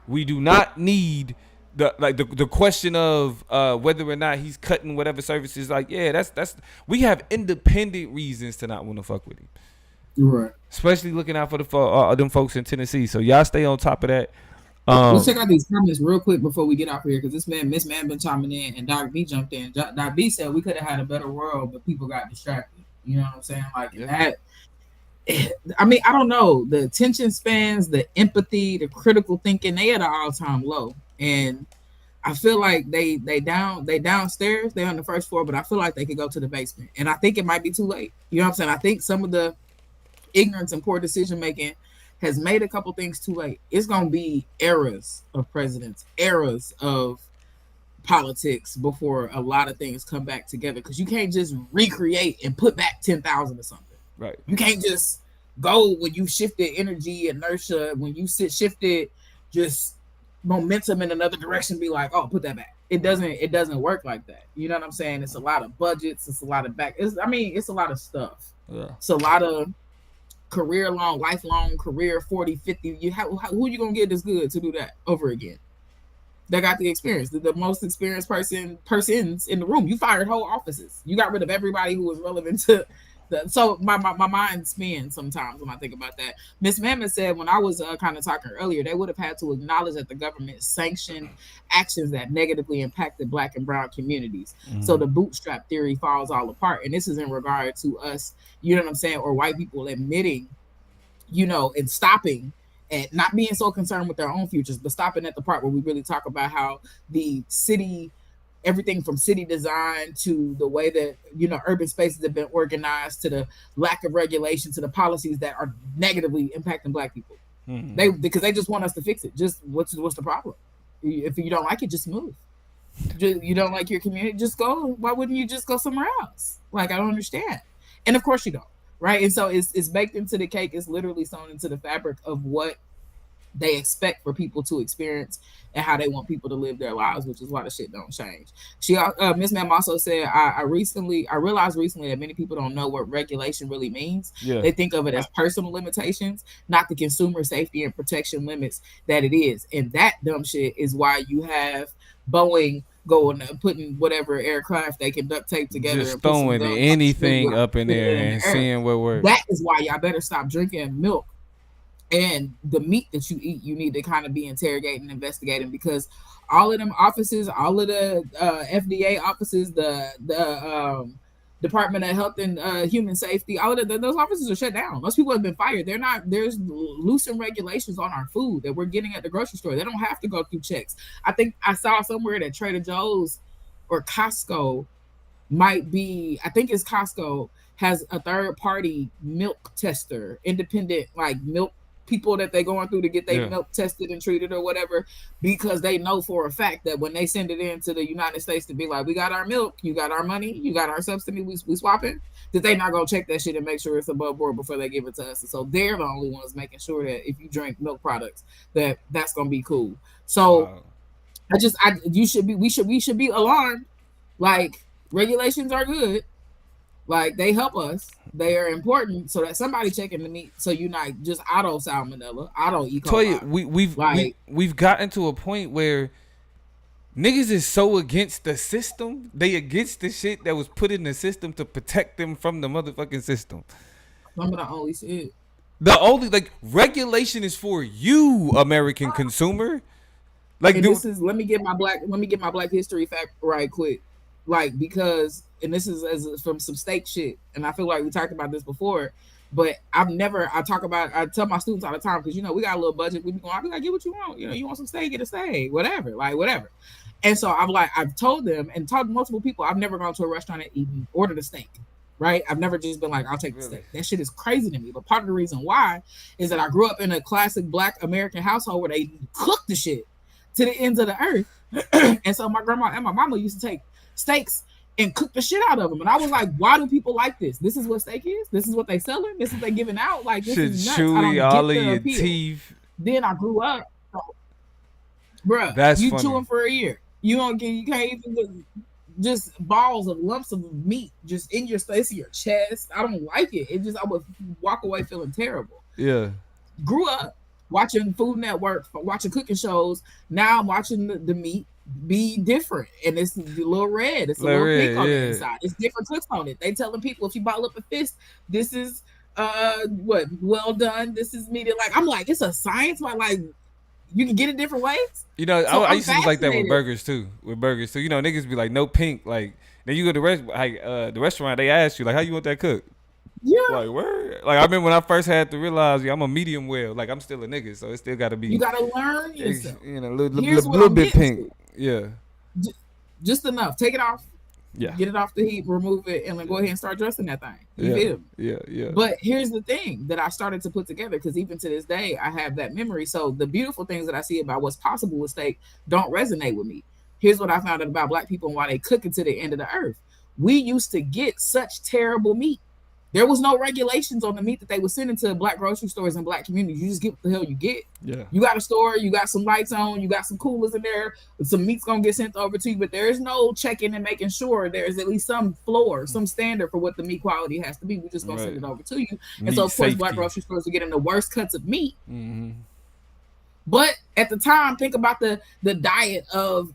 We do not need the question of whether or not he's cutting whatever services. Like, yeah, that's we have independent reasons to not want to fuck with him. Right. Especially looking out for them folks in Tennessee. So y'all stay on top of that. Let's check out these comments real quick before we get off here, because Miss Man been chiming in, and Doc B jumped in. Doc B said we could have had a better world, but people got distracted. You know what I'm saying? Like that. I mean, I don't know. The attention spans, the empathy, the critical thinking, they at an all-time low. And I feel like they downstairs, they're on the first floor, but I feel like they could go to the basement. And I think it might be too late. You know what I'm saying? I think some of the ignorance and poor decision making has made a couple things too late. It's gonna be eras of presidents, eras of politics before a lot of things come back together. Because you can't just recreate and put back 10,000 or something. Right. You can't just go when you shifted energy, inertia, when you shifted just momentum in another direction. Be like, oh, put that back. It doesn't work like that. You know what I'm saying? It's a lot of budgets. It's a lot of it's a lot of stuff. Yeah. It's a lot of lifelong career, 40, 50. Who you gonna get this good to do that over again? They got the experience, the most experienced persons in the room. You fired whole offices. You got rid of everybody who was relevant to So my mind spins sometimes when I think about that. Miss Mammoth said when I was kind of talking earlier, they would have had to acknowledge that the government sanctioned actions that negatively impacted Black and Brown communities. So the bootstrap theory falls all apart, and this is in regard to us, you know what I'm saying, or white people admitting, and stopping and not being so concerned with their own futures, but stopping at the part where we really talk about how the city, everything from city design to the way that urban spaces have been organized, to the lack of regulation, to the policies that are negatively impacting Black people. Because they just want us to fix it. Just what's the problem? If you don't like it, just move. You don't like your community, just go. Why wouldn't you just go somewhere else? Like, I don't understand. And of course you don't, right? And so it's baked into the cake. It's literally sewn into the fabric of what they expect for people to experience and how they want people to live their lives, which is why the shit don't change. She, Miss Ma'am also said, I realized recently that many people don't know what regulation really means. Yeah. They think of it as personal limitations, not the consumer safety and protection limits that it is. And that dumb shit is why you have Boeing going putting whatever aircraft they can duct tape together, just and put throwing anything up in there and seeing what works. That is why y'all better stop drinking milk. And the meat that you eat, you need to kind of be interrogating, investigating, because all of them offices, all of the FDA offices, the Department of Health and Human Safety, all of those offices are shut down. Most people have been fired. There's loosened regulations on our food that we're getting at the grocery store. They don't have to go through checks. I think I saw somewhere that Trader Joe's or Costco might be, I think it's Costco, has a third party milk tester, independent like milk people that they're going through to get their milk tested and treated or whatever, because they know for a fact that when they send it into the United States to be like, we got our milk, you got our money, you got our subsidy, we swapping, that they not gonna check that shit and make sure it's above board before they give it to us. And so they're the only ones making sure that if you drink milk products, that's gonna be cool. So we should be alarmed. Like, regulations are good. Like, they help us. They are important so that somebody checking the meat, so you're not just auto salmonella, auto E. coli. We've gotten to a point where niggas is so against the system. They against the shit that was put in the system to protect them from the motherfucking system. Some of the only shit. The only regulation is for you, American consumer. Like, let me get my black history fact right quick. Like, because, and this is from some steak shit, and I feel like we talked about this before, but I tell my students all the time, because we got a little budget, I'll be like, get what you want, you want some steak, get a steak, whatever. And so I've told them and told multiple people, I've never gone to a restaurant and even ordered a steak, right? I've never just been like, I'll take the steak. That shit is crazy to me. But part of the reason why is that I grew up in a classic Black American household where they cook the shit to the ends of the earth. And so my grandma and my mama used to take steaks and cook the shit out of them, and I was like, why do people like this? This is what steak is. This is what they selling. This is what they giving out. Like, this is nuts. Chewy, all of your teeth. Then I grew up, bruh. You funny. Chewing for a year. You can't even just balls of lumps of meat just in your space, in your chest. I don't like it. I would walk away feeling terrible. Yeah. Grew up watching Food Network, watching cooking shows. Now I'm watching the meat be different, and it's a little red, it's a little pink on the inside, it's different cooks on it. They telling people, if you bottle up a fish, this is well done, this is medium. Like, I'm like, it's a science, but like, you can get it different ways. I used to be like that with burgers too. Niggas be like, no pink. Like, then you go to the restaurant, they ask you like, how you want that cooked? Yeah. Like, where? Like, I remember when I first had to realize, I'm a medium well. Like, I'm still a nigga, so it still got to be. You got to learn yourself. A little bit pink. Yeah. Just enough. Take it off. Yeah. Get it off the heat, remove it, and then go ahead and start dressing that thing. You feel me? Yeah. But here's the thing that I started to put together, because even to this day, I have that memory. So the beautiful things that I see about what's possible with steak don't resonate with me. Here's what I found out about Black people and why they cook it to the end of the earth. We used to get such terrible meat. There was no regulations on the meat that they were sending to Black grocery stores and Black communities. You just get what the hell you get. Yeah. You got a store, you got some lights on, you got some coolers in there, some meat's gonna get sent over to you, but there is no checking and making sure there's at least some floor, some standard for what the meat quality has to be. We're just gonna send it over to you. And so, of course, Black grocery stores are getting the worst cuts of meat. Mm-hmm. But at the time, think about the diet of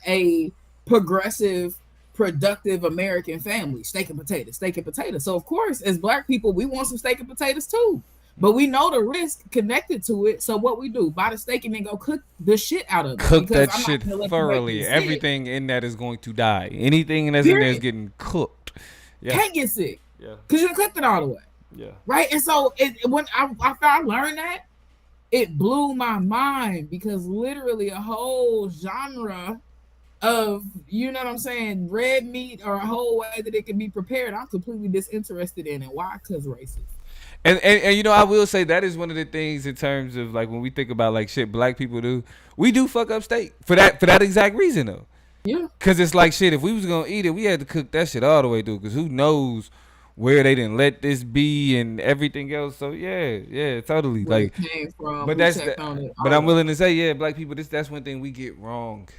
a progressive productive American family, steak and potatoes, steak and potatoes. So of course, as Black people, we want some steak and potatoes too. But we know the risk connected to it. So what we do, buy the steak and then go cook the shit out of it. Cook Because that I'm shit not gonna let you make me thoroughly. sick. Everything in that is going to die. Anything that's in there is Period. getting cooked. Yeah. Can't get sick. Yeah. Because you cooked it all the way. Yeah. Right? And so when I learned that, it blew my mind because literally a whole genre of, you know what I'm saying, red meat or a whole way that it can be prepared, I'm completely disinterested in it. Why? Because racist. And you know, I will say that is one of the things in terms of like when we think about like shit Black people do, we do fuck up steak for that exact reason though. Yeah. Cause it's like shit. If we was gonna eat it, we had to cook that shit all the way through. Cause who knows where they didn't let this be and everything else. So yeah, totally. Where Like, it came from, but that's but I'm willing to say, yeah, Black people, that's one thing we get wrong.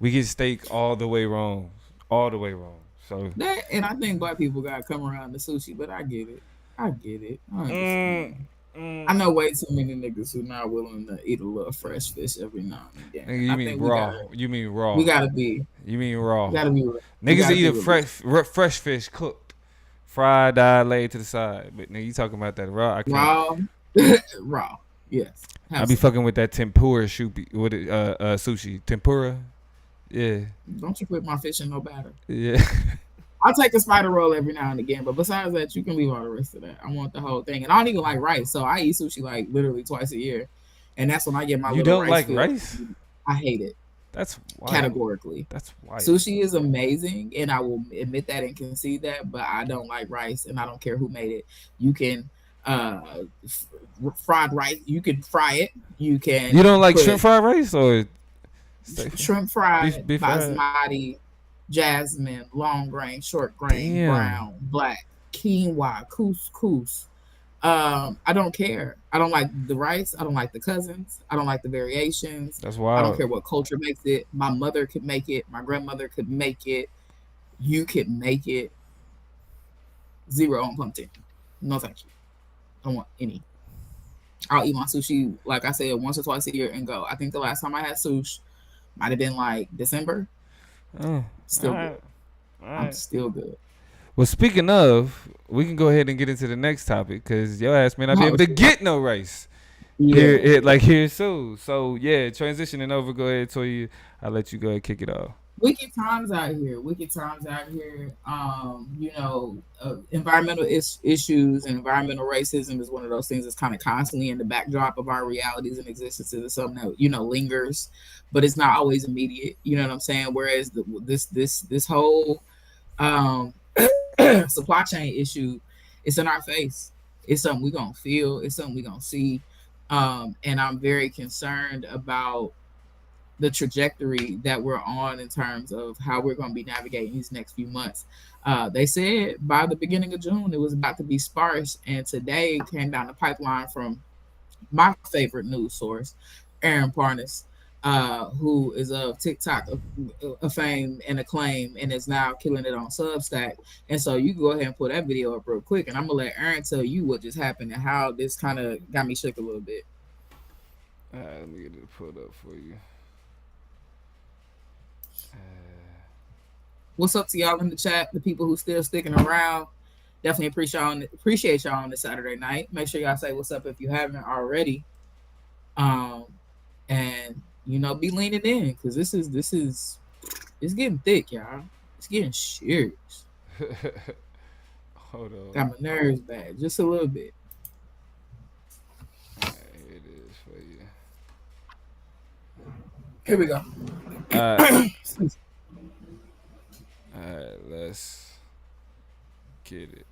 We get steak all the way wrong, all the way wrong. So that, and I think Black people gotta come around to sushi, but I get it. I understand. I know way too many niggas who not willing to eat a little fresh fish every now and again. You mean raw? You mean raw? We gotta be. You mean raw? We gotta be. Niggas eat a fresh fish cooked, fried, laid to the side. But nigga, you talking about that raw? I can't. Raw. Yes. I be fucking with that tempura sushi. Tempura. Yeah. Don't you put my fish in no batter. Yeah. I'll take a spider roll every now and again, but besides that, you can leave all the rest of that. I want the whole thing, and I don't even like rice, so I eat sushi like literally twice a year, and that's when I get my. You don't like rice? I hate it. That's wild. Categorically. That's wild. Sushi is amazing, and I will admit that and concede that, but I don't like rice, and I don't care who made it. You can fried rice. You can fry it. You can. You don't like shrimp fried rice or shrimp fried, beef basmati, jasmine, long grain, short grain, brown, black, quinoa, couscous. I don't care. I don't like the rice. I don't like the cousins. I don't like the variations. That's wild. I don't care what culture makes it. My mother could make it. My grandmother could make it. You could make it. 0 on pumpkin. No thank you. I don't want any. I'll eat my sushi, like I said, once or twice a year and go. I think the last time I had sushi might have been like December. Still good. I'm still good. Well, speaking of, we can go ahead and get into the next topic because your ass may not be able to get no rice here soon. So yeah, transitioning over. Go ahead, Toya. I'll let you go ahead and kick it off. Wicked times out here. Environmental issues and environmental racism is one of those things that's kind of constantly in the backdrop of our realities and existences. It's something that lingers, but it's not always immediate. You know what I'm saying? Whereas this whole supply chain issue, it's in our face. It's something we're gonna feel. It's something we're gonna see. And I'm very concerned about the trajectory that we're on in terms of how we're going to be navigating these next few months. They said by the beginning of June it was about to be sparse, and today came down the pipeline from my favorite news source, Aaron Parnas, who is of TikTok fame and acclaim and is now killing it on Substack. And so you can go ahead and put that video up real quick, and I'm gonna let Aaron tell you what just happened and how this kind of got me shook a little bit. Let me get it pulled up for you. What's up to y'all in the chat? The people who still sticking around, definitely appreciate y'all on this Saturday night. Make sure y'all say what's up if you haven't already. And be leaning in because this is it's getting thick, y'all. It's getting serious. Hold on. Got my nerves bad, just a little bit. All right, here it is for you. Here we go. All right, let's get it.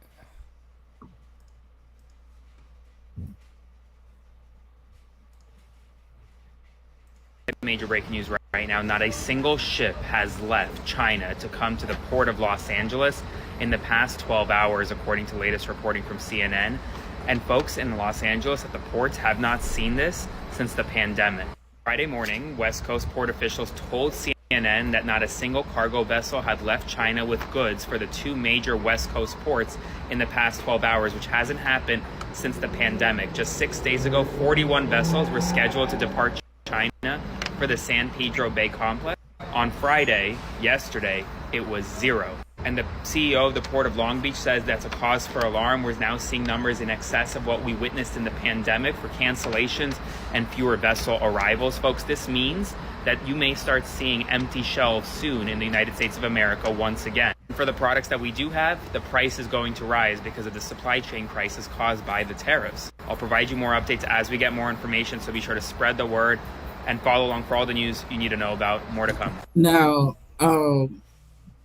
Major breaking news right now. Not a single ship has left China to come to the port of Los Angeles in the past 12 hours, according to latest reporting from CNN. And folks in Los Angeles at the ports have not seen this since the pandemic. Friday morning, West Coast port officials told CNN that not a single cargo vessel had left China with goods for the two major West Coast ports in the past 12 hours, which hasn't happened since the pandemic. Just 6 days ago, 41 vessels were scheduled to depart China for the San Pedro Bay complex. On Friday, yesterday, it was zero. And the CEO of the Port of Long Beach says that's a cause for alarm. We're now seeing numbers in excess of what we witnessed in the pandemic for cancellations and fewer vessel arrivals. Folks, this means that you may start seeing empty shelves soon in the United States of America once again. For the products that we do have, the price is going to rise because of the supply chain crisis caused by the tariffs. I'll provide you more updates as we get more information, so be sure to spread the word and follow along for all the news you need to know about. More to come. Now,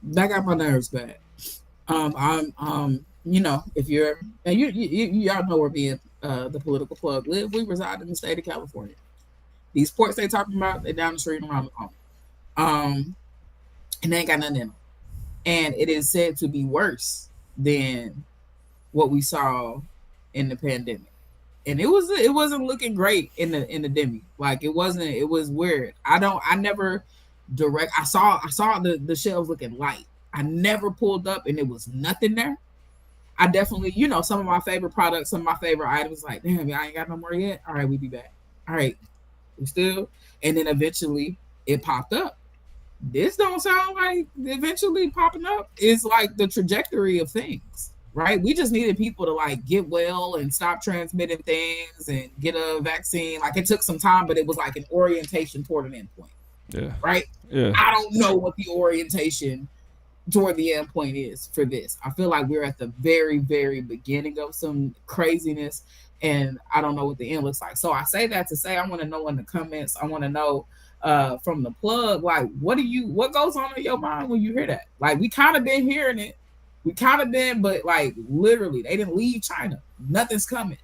that got my nerves bad. If you're, and y'all know where me and the political plug live, we reside in the state of California. These ports they talking about, they're down the street and around the corner. And they ain't got nothing in them. And it is said to be worse than what we saw in the pandemic. And it wasn't looking great in the demi. Like it was weird. I saw the shelves looking light. I never pulled up and it was nothing there. I definitely, some of my favorite products, some of my favorite items, like, damn, I ain't got no more yet. All right, we be back. All right, we still. And then eventually it popped up. This don't sound like eventually popping up is like the trajectory of things, right? We just needed people to like get well and stop transmitting things and get a vaccine. Like it took some time, but it was like an orientation toward an endpoint. Yeah. Right? Yeah. I don't know what the orientation toward the end point is for this. I feel like we're at the very, very beginning of some craziness, and I don't know what the end looks like. So I say that to say I want to know in the comments. I want to know from the plug, like, what goes on in your mind when you hear that? Like, we kind of been hearing it. But like literally, they didn't leave China. Nothing's coming.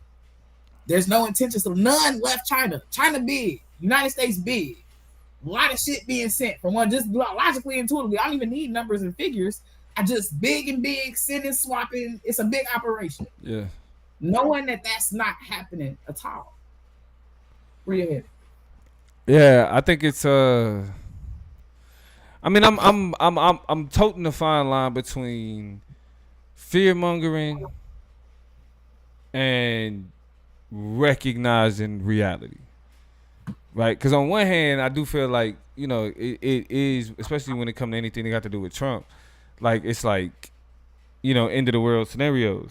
There's no intentions of none left China. China big. United States big. A lot of shit being sent from one, just logically, intuitively. I don't even need numbers and figures. I just big, sending, swapping. It's a big operation. Yeah. Knowing that that's not happening at all. Where you headed? Yeah, I think it's I mean, I'm toting the fine line between fear mongering and recognizing reality. Right, because on one hand, I do feel like it is, especially when it comes to anything that got to do with Trump, like it's like end of the world scenarios.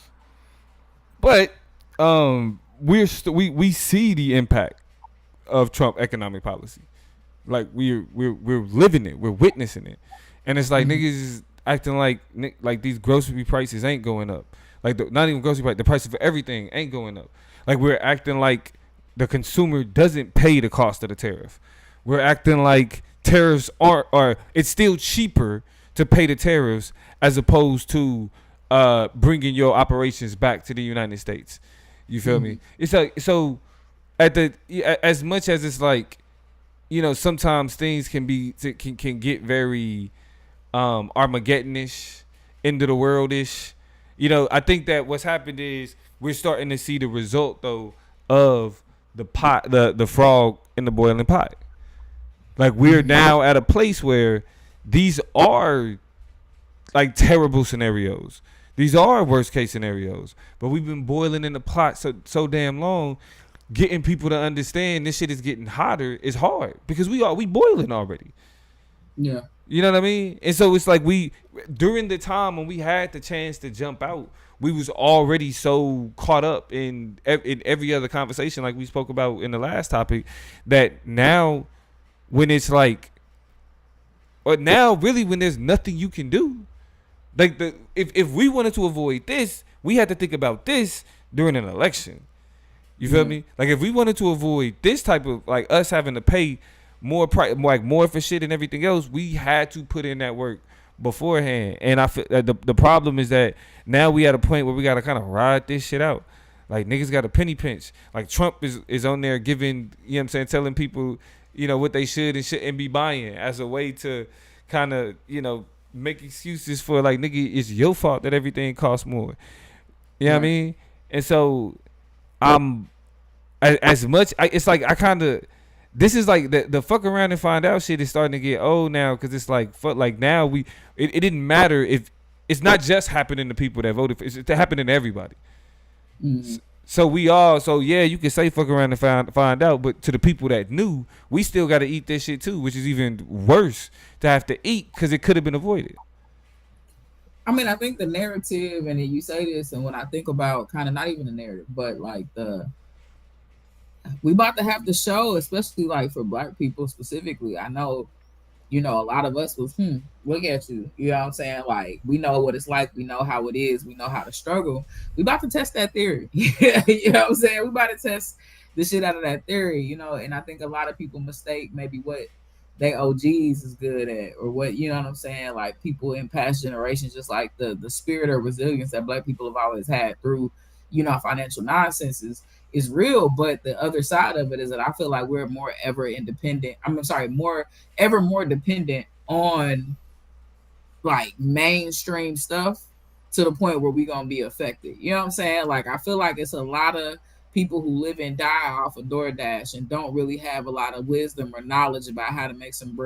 But we see the impact of Trump economic policy, like we're living it, we're witnessing it, and it's like niggas is acting like these grocery prices ain't going up, like not even grocery price, the prices for everything ain't going up, like we're acting like the consumer doesn't pay the cost of the tariff. We're acting like tariffs are it's still cheaper to pay the tariffs as opposed to bringing your operations back to the United States. You feel me? It's like, so as much as it's like, sometimes things can get very Armageddon-ish, end of the world-ish. I think that what's happened is we're starting to see the result though of the pot, the frog in the boiling pot. Like we're now at a place where these are like terrible scenarios. These are worst case scenarios. But we've been boiling in the pot so damn long, getting people to understand this shit is getting hotter is hard because we boiling already. Yeah. You know what I mean? And so it's like during the time when we had the chance to jump out, we was already so caught up in every other conversation like we spoke about in the last topic that now when it's like, or now really when there's nothing you can do, like if we wanted to avoid this, we had to think about this during an election. You feel me? Like if we wanted to avoid this type of like us having to pay more price, like more for shit and everything else, we had to put in that work beforehand. And I feel that the problem is that now we at a point where we got to kind of ride this shit out. Like niggas got a penny pinch. Like Trump is on there giving, telling people, what they should and shouldn't be buying as a way to kind of, make excuses for like, nigga, it's your fault that everything costs more. You know what I mean? And so as much, it's like I kind of, this is like the fuck around and find out shit is starting to get old now, because it's like fuck, like now it didn't matter if it's not just happening to people that voted for it's happening to everybody. So yeah, you can say fuck around and find out, but to the people that knew, we still got to eat this shit too, which is even worse to have to eat because it could have been avoided. I mean, I think the narrative, and then you say this, and when I think about kind of not even the narrative, but like we about to have the show, especially like for Black people specifically. I know, a lot of us was, look at you. You know what I'm saying? Like, we know what it's like. We know how it is. We know how to struggle. We about to test that theory. You know what I'm saying? We about to test the shit out of that theory, and I think a lot of people mistake maybe what they OGs is good at, or what, you know what I'm saying? Like, people in past generations, just like the spirit of resilience that Black people have always had through, financial nonsense is real. But the other side of it is that I feel like we're more ever independent. I'm sorry, ever more dependent on like mainstream stuff to the point where we're gonna be affected. You know what I'm saying? Like, I feel like it's a lot of people who live and die off of DoorDash and don't really have a lot of wisdom or knowledge about how to make some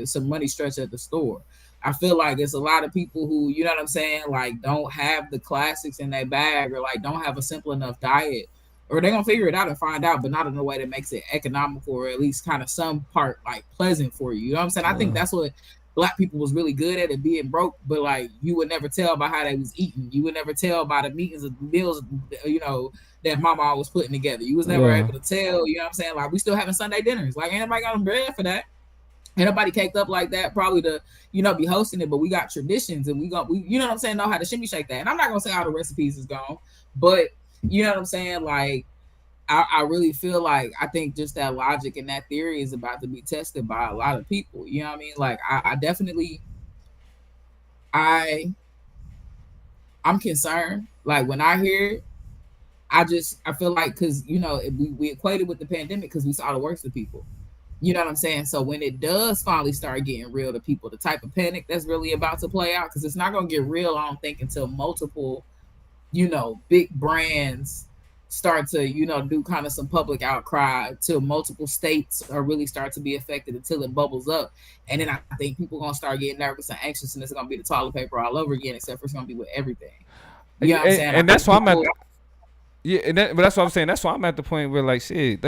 some money stretch at the store. I feel like it's a lot of people who, you know what I'm saying, like, don't have the classics in their bag, or like don't have a simple enough diet, or they're gonna figure it out and find out, but not in a way that makes it economical, or at least kind of some part like pleasant for you. You know what I'm saying? I think that's what Black people was really good at being broke, but like you would never tell by how they was eating. You would never tell by the meals, that mama was putting together. You was never able to tell, you know what I'm saying? Like, we still having Sunday dinners. Like, ain't nobody got no bread for that. Ain't nobody caked up like that, probably to, be hosting it, but we got traditions, and we you know what I'm saying, know how to shimmy shake that. And I'm not gonna say all the recipes is gone, but you know what I'm saying? Like, I really feel like, I think just that logic and that theory is about to be tested by a lot of people. You know what I mean? Like, I definitely, I'm concerned. Like, when I hear it, I feel like, because, we equated with the pandemic because we saw the worst of people. You know what I'm saying? So when it does finally start getting real to people, the type of panic that's really about to play out, because it's not going to get real, I don't think, until multiple, big brands start to, do kind of some public outcry, till multiple states are really start to be affected, until it bubbles up. And then I think people are going to start getting nervous and anxious, and it's going to be the toilet paper all over again, except for it's going to be with everything. You know what I'm saying? And that's why I'm at but that's what I'm saying. That's why I'm at the point where, like, shit,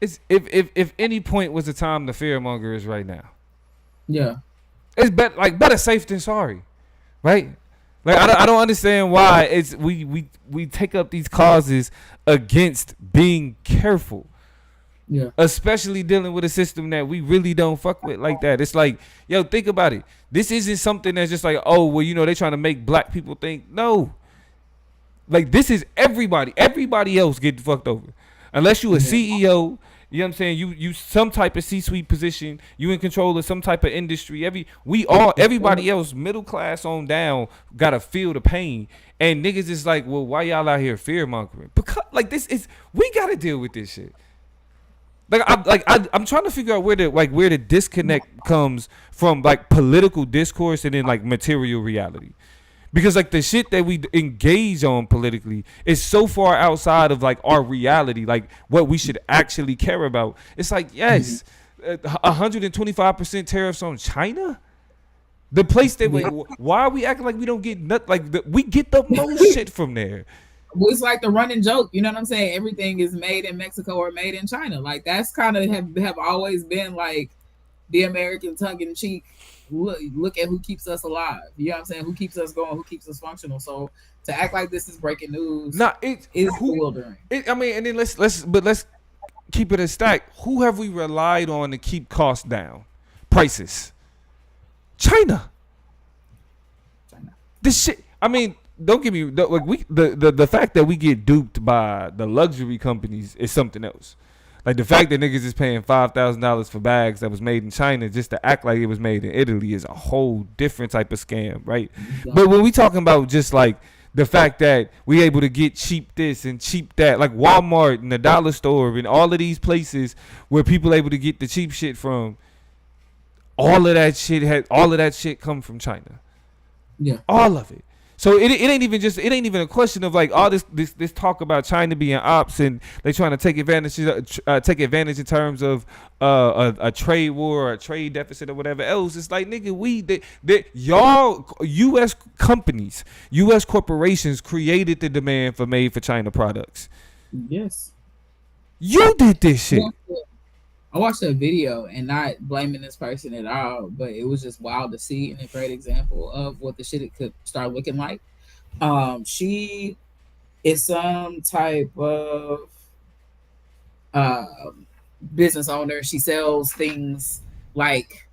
if any point was the time to fearmonger is right now. Yeah. It's better safe than sorry, right? Like, I don't understand why we take up these causes against being careful. Yeah. Especially dealing with a system that we really don't fuck with like that. It's like, yo, think about it. This isn't something that's just like, oh, well, they trying to make Black people think. No. Like, this is everybody. Everybody else getting fucked over. Unless you a CEO, you know what I'm saying? You some type of C-suite position, you in control of some type of industry. Everybody else, middle class on down, gotta feel the pain. And niggas is like, well, why y'all out here fear mongering? Because we gotta deal with this shit. I'm trying to figure out where the disconnect comes from, like, political discourse and then like material reality. Because, like, the shit that we engage on politically is so far outside of, like, our reality, like, what we should actually care about. It's like, yes, 125% tariffs on China? The place that why are we acting like we don't get nothing? Like, we get the most shit from there. Well, it's like the running joke, you know what I'm saying? Everything is made in Mexico or made in China. Like, that's kind of have always been, like, the American tongue-in-cheek. Look at who keeps us alive. You know what I'm saying? Who keeps us going? Who keeps us functional? So to act like this is breaking news, is bewildering. And then let's keep it a stack. Who have we relied on to keep costs down, prices? China. This shit. I mean, don't get me like the fact that we get duped by the luxury companies is something else. Like, the fact that niggas is paying $5,000 for bags that was made in China just to act like it was made in Italy is a whole different type of scam, right? Exactly. But when we talking about just, like, the fact that we able to get cheap this and cheap that, like Walmart and the dollar store and all of these places where people able to get the cheap shit from, all of that shit come from China. Yeah. All of it. So it ain't even a question of, like, all this talk about China being ops and they trying to take advantage in terms of a trade war or a trade deficit or whatever else. It's like, nigga, y'all U.S. companies, U.S. corporations created the demand for made for China products. Yes. You did this shit. I watched a video and not blaming this person at all, but it was just wild to see and a great example of what the shit it could start looking like. She is some type of um business owner. She sells things like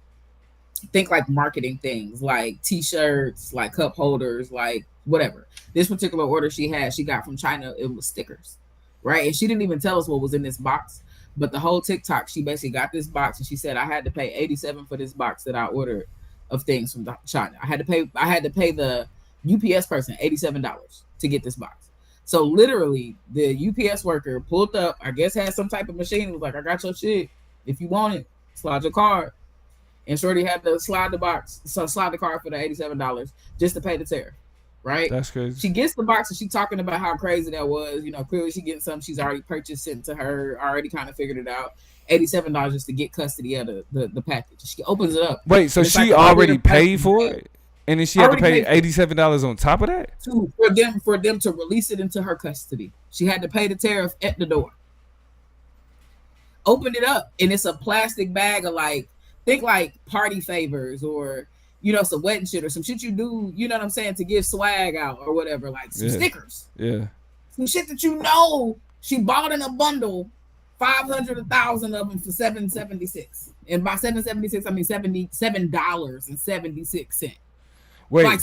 think like marketing things like t-shirts, like cup holders, like whatever. This particular order she got from China, it was stickers, right? And she didn't even tell us what was in this box. But the whole TikTok, she basically got this box and she said, I had to pay 87 for this box that I ordered of things from China. I had to pay the UPS person $87 to get this box. So literally the UPS worker pulled up, I guess had some type of machine and was like, I got your shit. If you want it, slide your card. And Shorty had to slide the card for the $87 just to pay the tariff, right? That's crazy. She gets the box and she's talking about how crazy that was. Clearly she getting something she's already purchased, sent to her, already kind of figured it out. $87 just to get custody of the package. She opens it up. Wait, so she already paid for it, and then she had to pay $87 on top of that for them to release it into her custody. She had to pay the tariff at the door. Open it up, and it's a plastic bag of think like party favors or some wedding shit or some shit you do, you know what I'm saying, to give swag out or whatever, like some stickers. Yeah. Some shit that she bought in a bundle, 500, 1,000 of them for $7.76. And by $7.76, I mean $77.76. Wait, like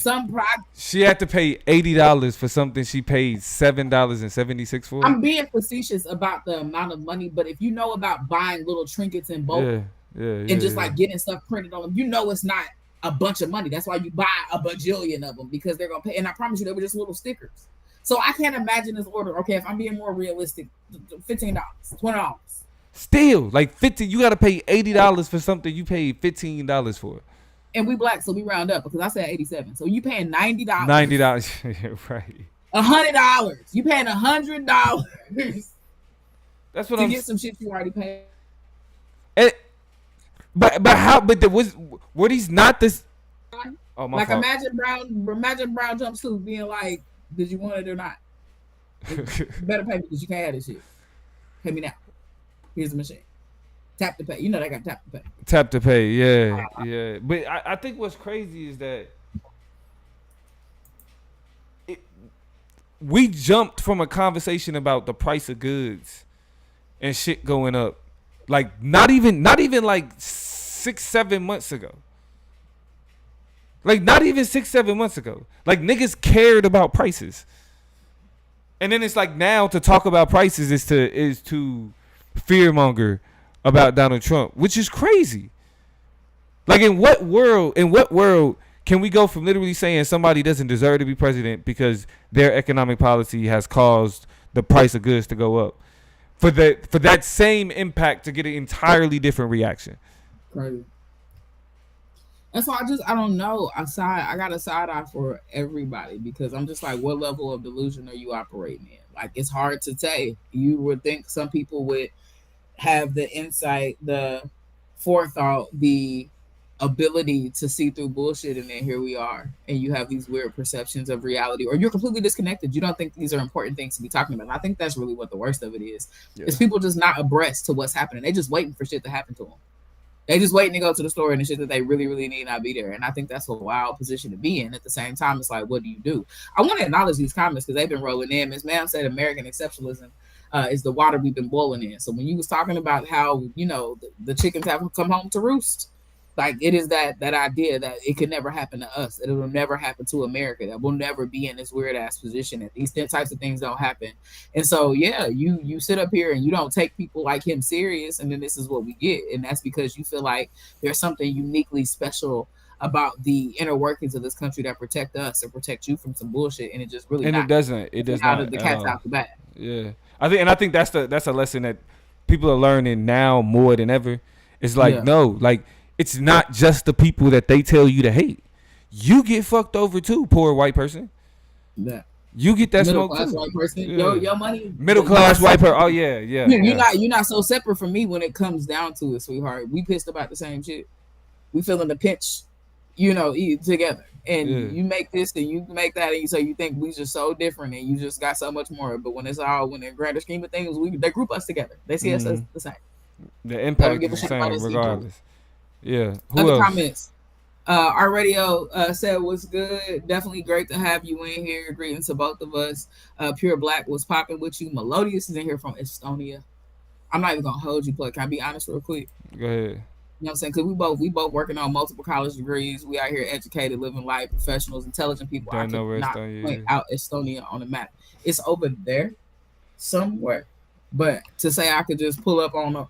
she had to pay $80 for something she paid $7.76 for? I'm being facetious about the amount of money, but if you know about buying little trinkets in bulk, and just like getting stuff printed on them, it's not a bunch of money. That's why you buy a bajillion of them, because they're gonna pay. And I promise you, they were just little stickers. So I can't imagine this order. Okay, if I'm being more realistic, $15, $20. Still, like 50. You got to pay $80 for something you paid $15 for. And we black, so we round up because I said 87. So you paying $90. $90, right? $100. You paying $100. That's what to get some shit you already paid. But how? But were these not this? Oh my! Like fault. Imagine brown jumpsuit being like, did you want it or not? You better pay me because you can't have this shit. Pay me now. Here's the machine. Tap to pay. They got tap to pay. Tap to pay, yeah. But I think what's crazy is that we jumped from a conversation about the price of goods and shit going up, like not even like 6-7 months ago. Like not even 6-7 months ago. Like niggas cared about prices, and then it's like now to talk about prices is to fearmonger about Donald Trump, which is crazy. Like in what world can we go from literally saying somebody doesn't deserve to be president because their economic policy has caused the price of goods to go up, for that same impact to get an entirely different reaction? Crazy. That's why I don't know. I got a side eye for everybody because I'm just like, what level of delusion are you operating in? Like, it's hard to say. You would think some people would have the insight, the forethought, the ability to see through bullshit, and then here we are, and you have these weird perceptions of reality, or you're completely disconnected. You don't think these are important things to be talking about. And I think that's really what the worst of it is. Is people just not abreast to what's happening. They just waiting for shit to happen to them. They just waiting to go to the store and the shit that they really, really need not be there. And I think that's a wild position to be in. At the same time, it's like, what do you do? I want to acknowledge these comments because they've been rolling in. Ms. Ma'am said American exceptionalism is the water we've been boiling in. So when you was talking about how, the chickens have come home to roost, like it is that idea that it could never happen to us. It will never happen to America. That we'll never be in this weird ass position. That these types of things don't happen. And so, you sit up here and you don't take people like him serious. And then this is what we get. And that's because you feel like there's something uniquely special about the inner workings of this country that protect us or protect you from some bullshit. And it just really, it does not. Out of the cat's out the bag. Yeah. I think that's a lesson that people are learning now more than ever. It's like, no, like, it's not just the people that they tell you to hate. You get fucked over too, poor white person. Yeah. You get that middle smoke class too. White person. Yeah. Your money. Middle class white person. Oh yeah. You're not so separate from me when it comes down to it, sweetheart. We pissed about the same shit. We feeling the pinch, together. And you make this and you make that, and so you think we just so different, and you just got so much more. But when it's all in the grander scheme of things, they group us together. They see us as the same. The They don't impact give is a the shit about same us either. regardless. Yeah. Who Other else? comments. Our radio said was good. Definitely great to have you in here. Greetings to both of us. Pure Black was popping with you. Melodious is in here from Estonia. I'm not even gonna hold you, plug. Can I be honest real quick? Go ahead. You know what I'm saying? Because we both working on multiple college degrees. We out here educated, living life, professionals, intelligent people. I Don't know could where not point Estonia is. out Estonia on the map. It's over there somewhere. But to say I could just pull up on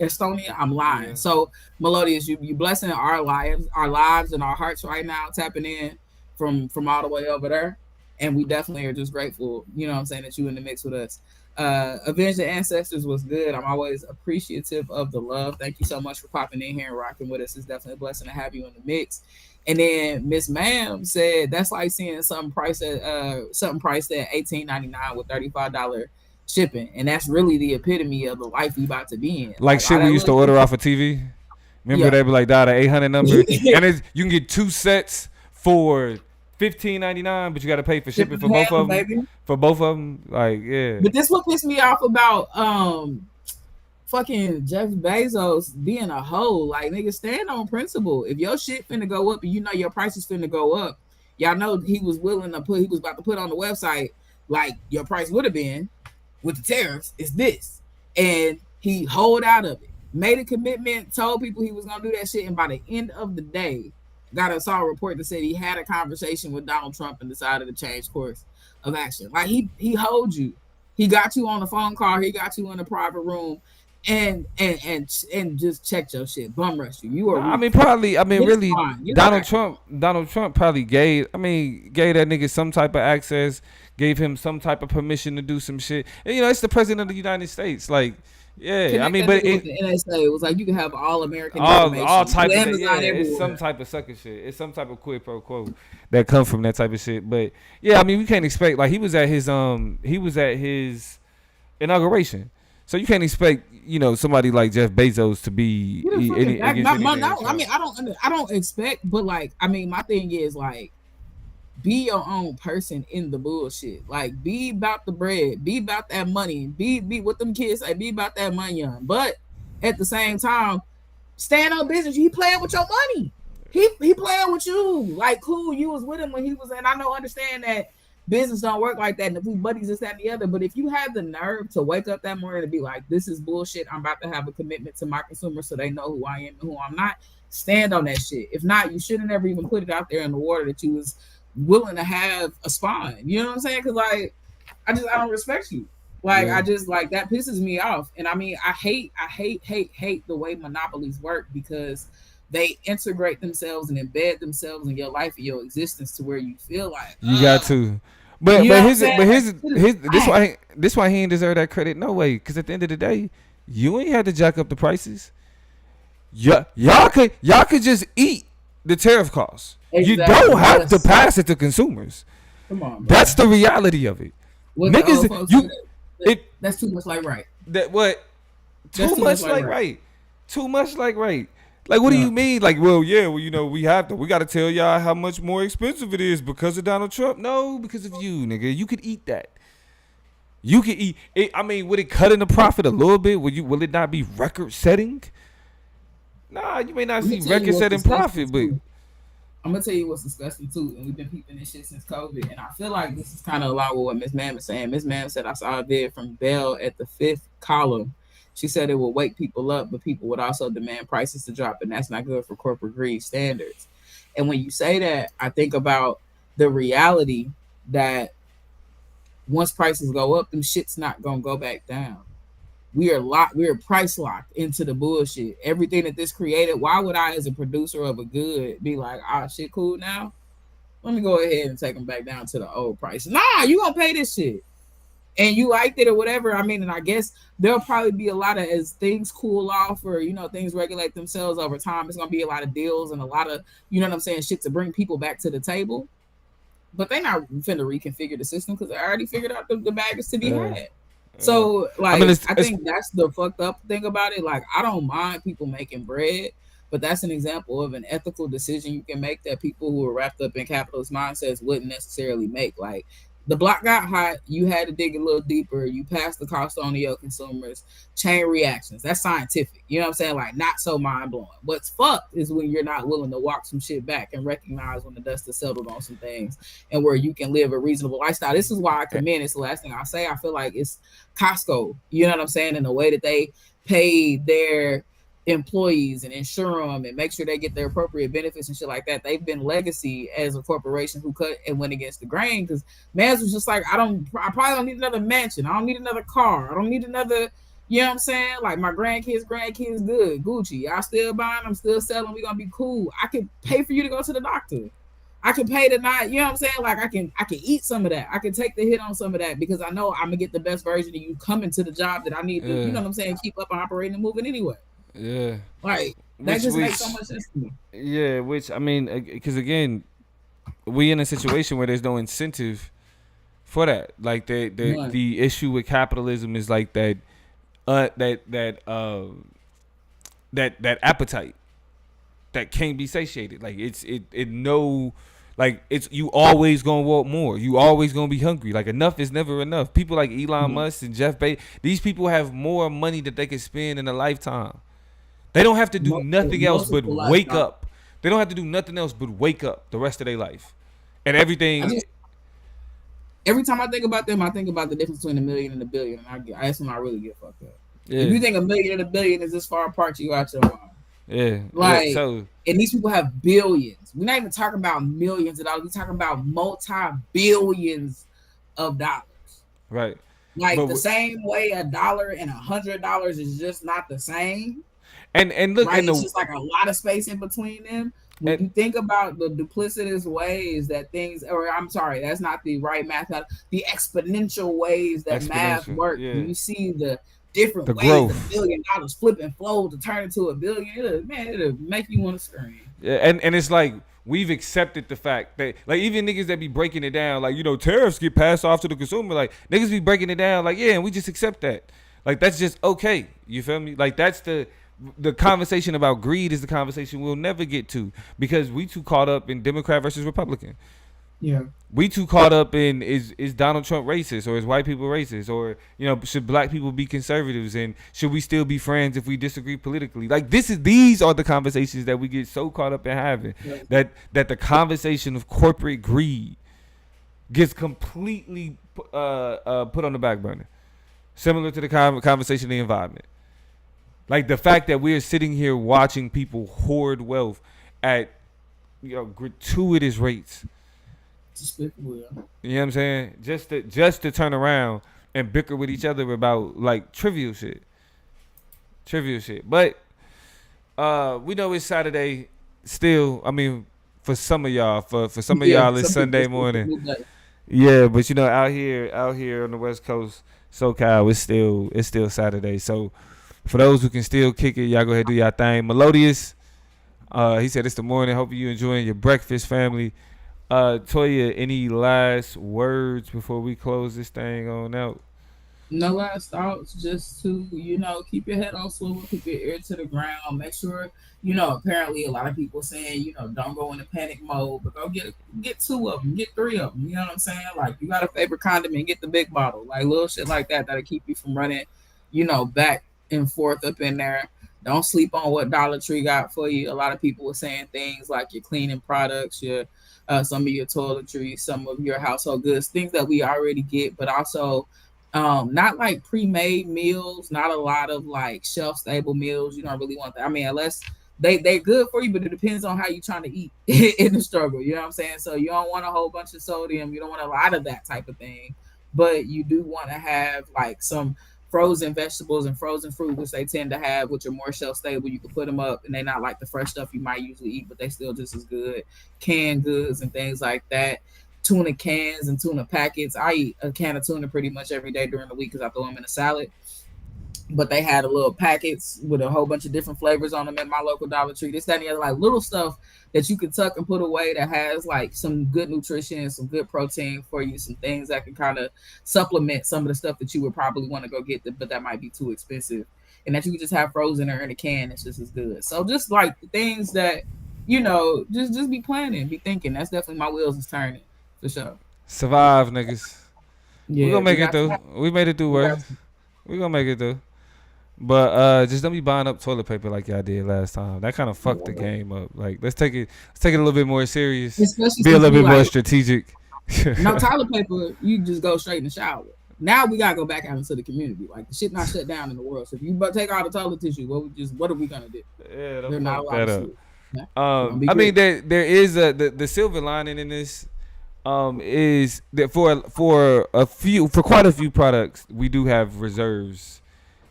Estonia, I'm lying. Yeah. So Melodious, you blessing our lives and our hearts right now, tapping in from all the way over there. And we definitely are just grateful, you know what I'm saying, that you in the mix with us. Avenge the Ancestors was good. I'm always appreciative of the love. Thank you so much for popping in here and rocking with us. It's definitely a blessing to have you in the mix. And then Miss Ma'am said that's like seeing something priced at $18.99 with $35 shipping, and that's really the epitome of the life we about to be in. Like all shit we that used to little order shit. off of TV. Remember Yeah. they be like dial the 800 number, and you can get 2 sets for $15.99, but you got to pay for shipping for both of them. Baby. For both of them, like yeah. But this what pissed me off about fucking Jeff Bezos being a hoe. Like, nigga, stand on principle. If your shit finna go up and you know your prices finna go up, y'all know he was about to put on the website like your price would have been with the tariffs is this, and he hold out of it, made a commitment, told people he was gonna do that shit, and by the end of the day, saw a report that said he had a conversation with Donald Trump and decided to change course of action. Like he hold you, he got you on the phone call, he got you in a private room, and just checked your shit, bum rush you. You are. I mean, really, Donald fine. Trump probably gave that nigga some type of access, gave him some type of permission to do some shit. And, it's the president of the United States. Like, yeah, Connect but with the NSA, it was like you can have all American all type of Amazon it's some type of sucker shit. It's some type of quid pro quo that come from that type of shit. But yeah, I mean, we can't expect, like, he was at his inauguration. So you can't expect, somebody like Jeff Bezos to be I don't expect, but like, I mean, my thing is like, be your own person in the bullshit. Like, be about the bread, be about that money, be what them kids say, be about that money on. But at the same time, stand on business. He playing with your money. He playing with you. Like, cool, you was with him when he was in. I know, understand that business don't work like that, and if we buddies this, that, and the other. But if you have the nerve to wake up that morning and be like, this is bullshit, I'm about to have a commitment to my consumers so they know who I am and who I'm not, stand on that shit. If not, you shouldn't ever even put it out there in the water that you was willing to have a spawn. You know what I'm saying? Because like, I don't respect you. Like, yeah. I just, like, that pisses me off. And I mean, I hate the way monopolies work, because they integrate themselves and embed themselves in your life and your existence to where you feel like you got to. But this why he ain't deserve that credit. No way. Because at the end of the day, you ain't had to jack up the prices. Y'all could just eat the tariff costs. Exactly. You don't have to pass it to consumers. Come on, bro. That's the reality of it. Niggas, that's too much like right. That what? Too much like right. Too much like right. Like, what do you mean? Like, we got to tell y'all how much more expensive it is because of Donald Trump. No, because of you, nigga. You could eat that. You could eat it. I mean, would it cut in the profit a little bit? Will it not be record setting? Nah, you may not see record setting profit, but I'm gonna tell you what's disgusting too, and we've been peeping this shit since COVID, and I feel like this is kind of along with what Miss Ma'am is saying. Miss Ma'am said, I saw a vid from Bell at the 5th column. She said it will wake people up, but people would also demand prices to drop, and that's not good for corporate greed standards. And when you say that, I think about the reality that once prices go up, them shit's not gonna go back down. We are price locked into the bullshit. Everything that this created, why would I, as a producer of a good, be like, shit cool now? Let me go ahead and take them back down to the old price. Nah, you gonna pay this shit. And you liked it or whatever. I mean, and I guess there'll probably be a lot of, as things cool off or, things regulate themselves over time, it's gonna be a lot of deals and a lot of, shit to bring people back to the table. But they not finna reconfigure the system because they already figured out the bag is to be had. So, like, I think that's the fucked up thing about it. Like, I don't mind people making bread, but that's an example of an ethical decision you can make that people who are wrapped up in capitalist mindsets wouldn't necessarily make. Like, The block got hot. You had to dig a little deeper. You passed the cost on to your consumers. Chain reactions. That's scientific. You know what I'm saying? Like, not so mind blowing. What's fucked is when you're not willing to walk some shit back and recognize when the dust has settled on some things and where you can live a reasonable lifestyle. This is why I commend. It's the last thing I'll say. I feel like it's Costco. You know what I'm saying? In the way that they pay their employees and insure them and make sure they get their appropriate benefits and shit like that. They've been legacy as a corporation who cut and went against the grain because Mans was just like, I probably don't need another mansion. I don't need another car. I don't need another, you know what I'm saying? Like my grandkids, good. Gucci. I still buying, I'm still selling. We're gonna be cool. I can pay for you to go to the doctor. I can pay to not, you know what I'm saying? Like I can eat some of that. I can take the hit on some of that because I know I'm gonna get the best version of you coming to the job that I need to, you know what I'm saying, keep up and operating and moving anyway. Yeah. Like that just makes so much sense to me. Yeah, which I mean, because again, we in a situation where there's no incentive for that. Like the issue with capitalism is like that appetite that can't be satiated. Like it no. Like it's you always gonna want more. You always gonna be hungry. Like enough is never enough. People like Elon Musk and Jeff Bezos, these people have more money that they can spend in a lifetime. They don't have to do nothing else but wake up. They don't have to do nothing else but wake up the rest of their life. And everything. Every time I think about them, I think about the difference between a million and a billion. And that's when I really get fucked up. Yeah. If you think a million and a billion is this far apart, you out your mind. Yeah. Like, yeah, so, and these people have billions. We're not even talking about millions of dollars. We're talking about multi-billions of dollars. Right. Like but the same way $1 and $100 is just not the same. And look, right? It's just like a lot of space in between them. When you think about the duplicitous ways that things, or I'm sorry, that's not the right math. The exponential ways that math works. Yeah. When you see the different ways growth. That $1 billion flip and flow to turn into $1 billion, it'll make you want to scream. Yeah, and it's like we've accepted the fact that like even niggas that be breaking it down, like tariffs get passed off to the consumer, like niggas be breaking it down, like and we just accept that, like that's just okay. You feel me? Like that's the conversation about greed is the conversation we'll never get to because we too caught up in Democrat versus Republican. Yeah. We too caught up in is Donald Trump racist or is white people racist or should black people be conservatives and should we still be friends if we disagree politically? Like these are the conversations that we get so caught up in having that the conversation of corporate greed gets completely put on the back burner. Similar to the conversation of the environment. Like the fact that we're sitting here watching people hoard wealth at gratuitous rates. You know what I'm saying? Just to turn around and bicker with each other about like trivial shit. But we know it's Saturday still. I mean, for some of y'all, for some of y'all it's Sunday morning. Yeah, but out here on the West Coast, SoCal, it's still Saturday. So for those who can still kick it, y'all go ahead and do y'all thing. Melodious, he said it's the morning. Hope you enjoying your breakfast, family. Toya, any last words before we close this thing on out? No last thoughts, just to, keep your head on swivel, keep your ear to the ground, make sure, apparently a lot of people saying, don't go into panic mode, but go get 2 of them, get 3 of them, you know what I'm saying? Like, you got a favorite condiment, get the big bottle, like little shit like that'll keep you from running, back and forth up in there. Don't sleep on what Dollar Tree got for you. A lot of people were saying things like your cleaning products, your some of your toiletries, some of your household goods, things that we already get, but also not like pre-made meals, not a lot of like shelf-stable meals. You don't really want that. I mean, unless they're good for you, but it depends on how you're trying to eat in the struggle. You know what I'm saying? So you don't want a whole bunch of sodium. You don't want a lot of that type of thing, but you do want to have like some frozen vegetables and frozen fruit, which they tend to have, which are more shelf stable. You can put them up and they're not like the fresh stuff you might usually eat, but they still just as good. Canned goods and things like that. Tuna cans and tuna packets. I eat a can of tuna pretty much every day during the week because I throw them in a salad. But they had a little packets with a whole bunch of different flavors on them at my local Dollar Tree. This, that, and the other, like little stuff that you can tuck and put away that has like some good nutrition, some good protein for you, some things that can kind of supplement some of the stuff that you would probably want to go get, but that might be too expensive. And that you can just have frozen or in a can, it's just as good. So just like the things that, just be planning, be thinking. That's definitely my wheels is turning for sure. Survive, niggas. We Yeah, gonna make we it got through. We made it through we got worse. We gonna make it through. But just don't be buying up toilet paper like y'all did last time. That kind of fucked the game up. Like let's take it a little bit more serious. especially Be a since little we bit more like strategic. no toilet paper. You just go straight in the shower. Now we gotta go back out into the community. Like the shit not shut down in the world. So if you take all the toilet tissue, what are we gonna do? Yeah, They're don't not fuck allowed that to up. see it. Yeah. Gonna be I mean, great. there is the silver lining in this. Is that for quite a few products we do have reserves.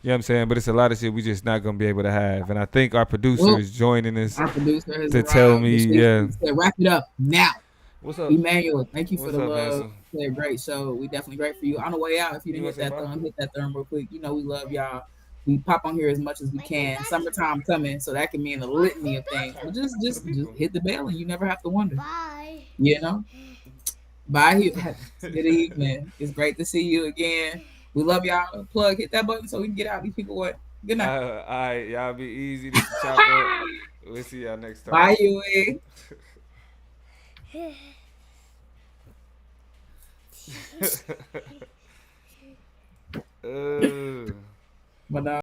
You know what I'm saying? But it's a lot of shit we just not gonna be able to have. And I think our producer Well, is joining us our producer has to tell arrived. me, He yeah. said, wrap it up now. What's up? Emmanuel, thank you for What's the up, love. Manson? Said great show. We definitely great for you. On the way out, if you You didn't wanna say bye? hit that thumb real quick. You know we love y'all. We pop on here as much as we can. Summertime coming, so that can mean a litany of things. But just hit the bell and you never have to wonder. Bye. You know? Bye. Good evening. It's great to see you again. We love y'all. Plug, hit that button so we can get out these people. What? Good night. All right, y'all be easy. This is Chop Up. We'll see y'all next time. Bye, Huey. Uh. But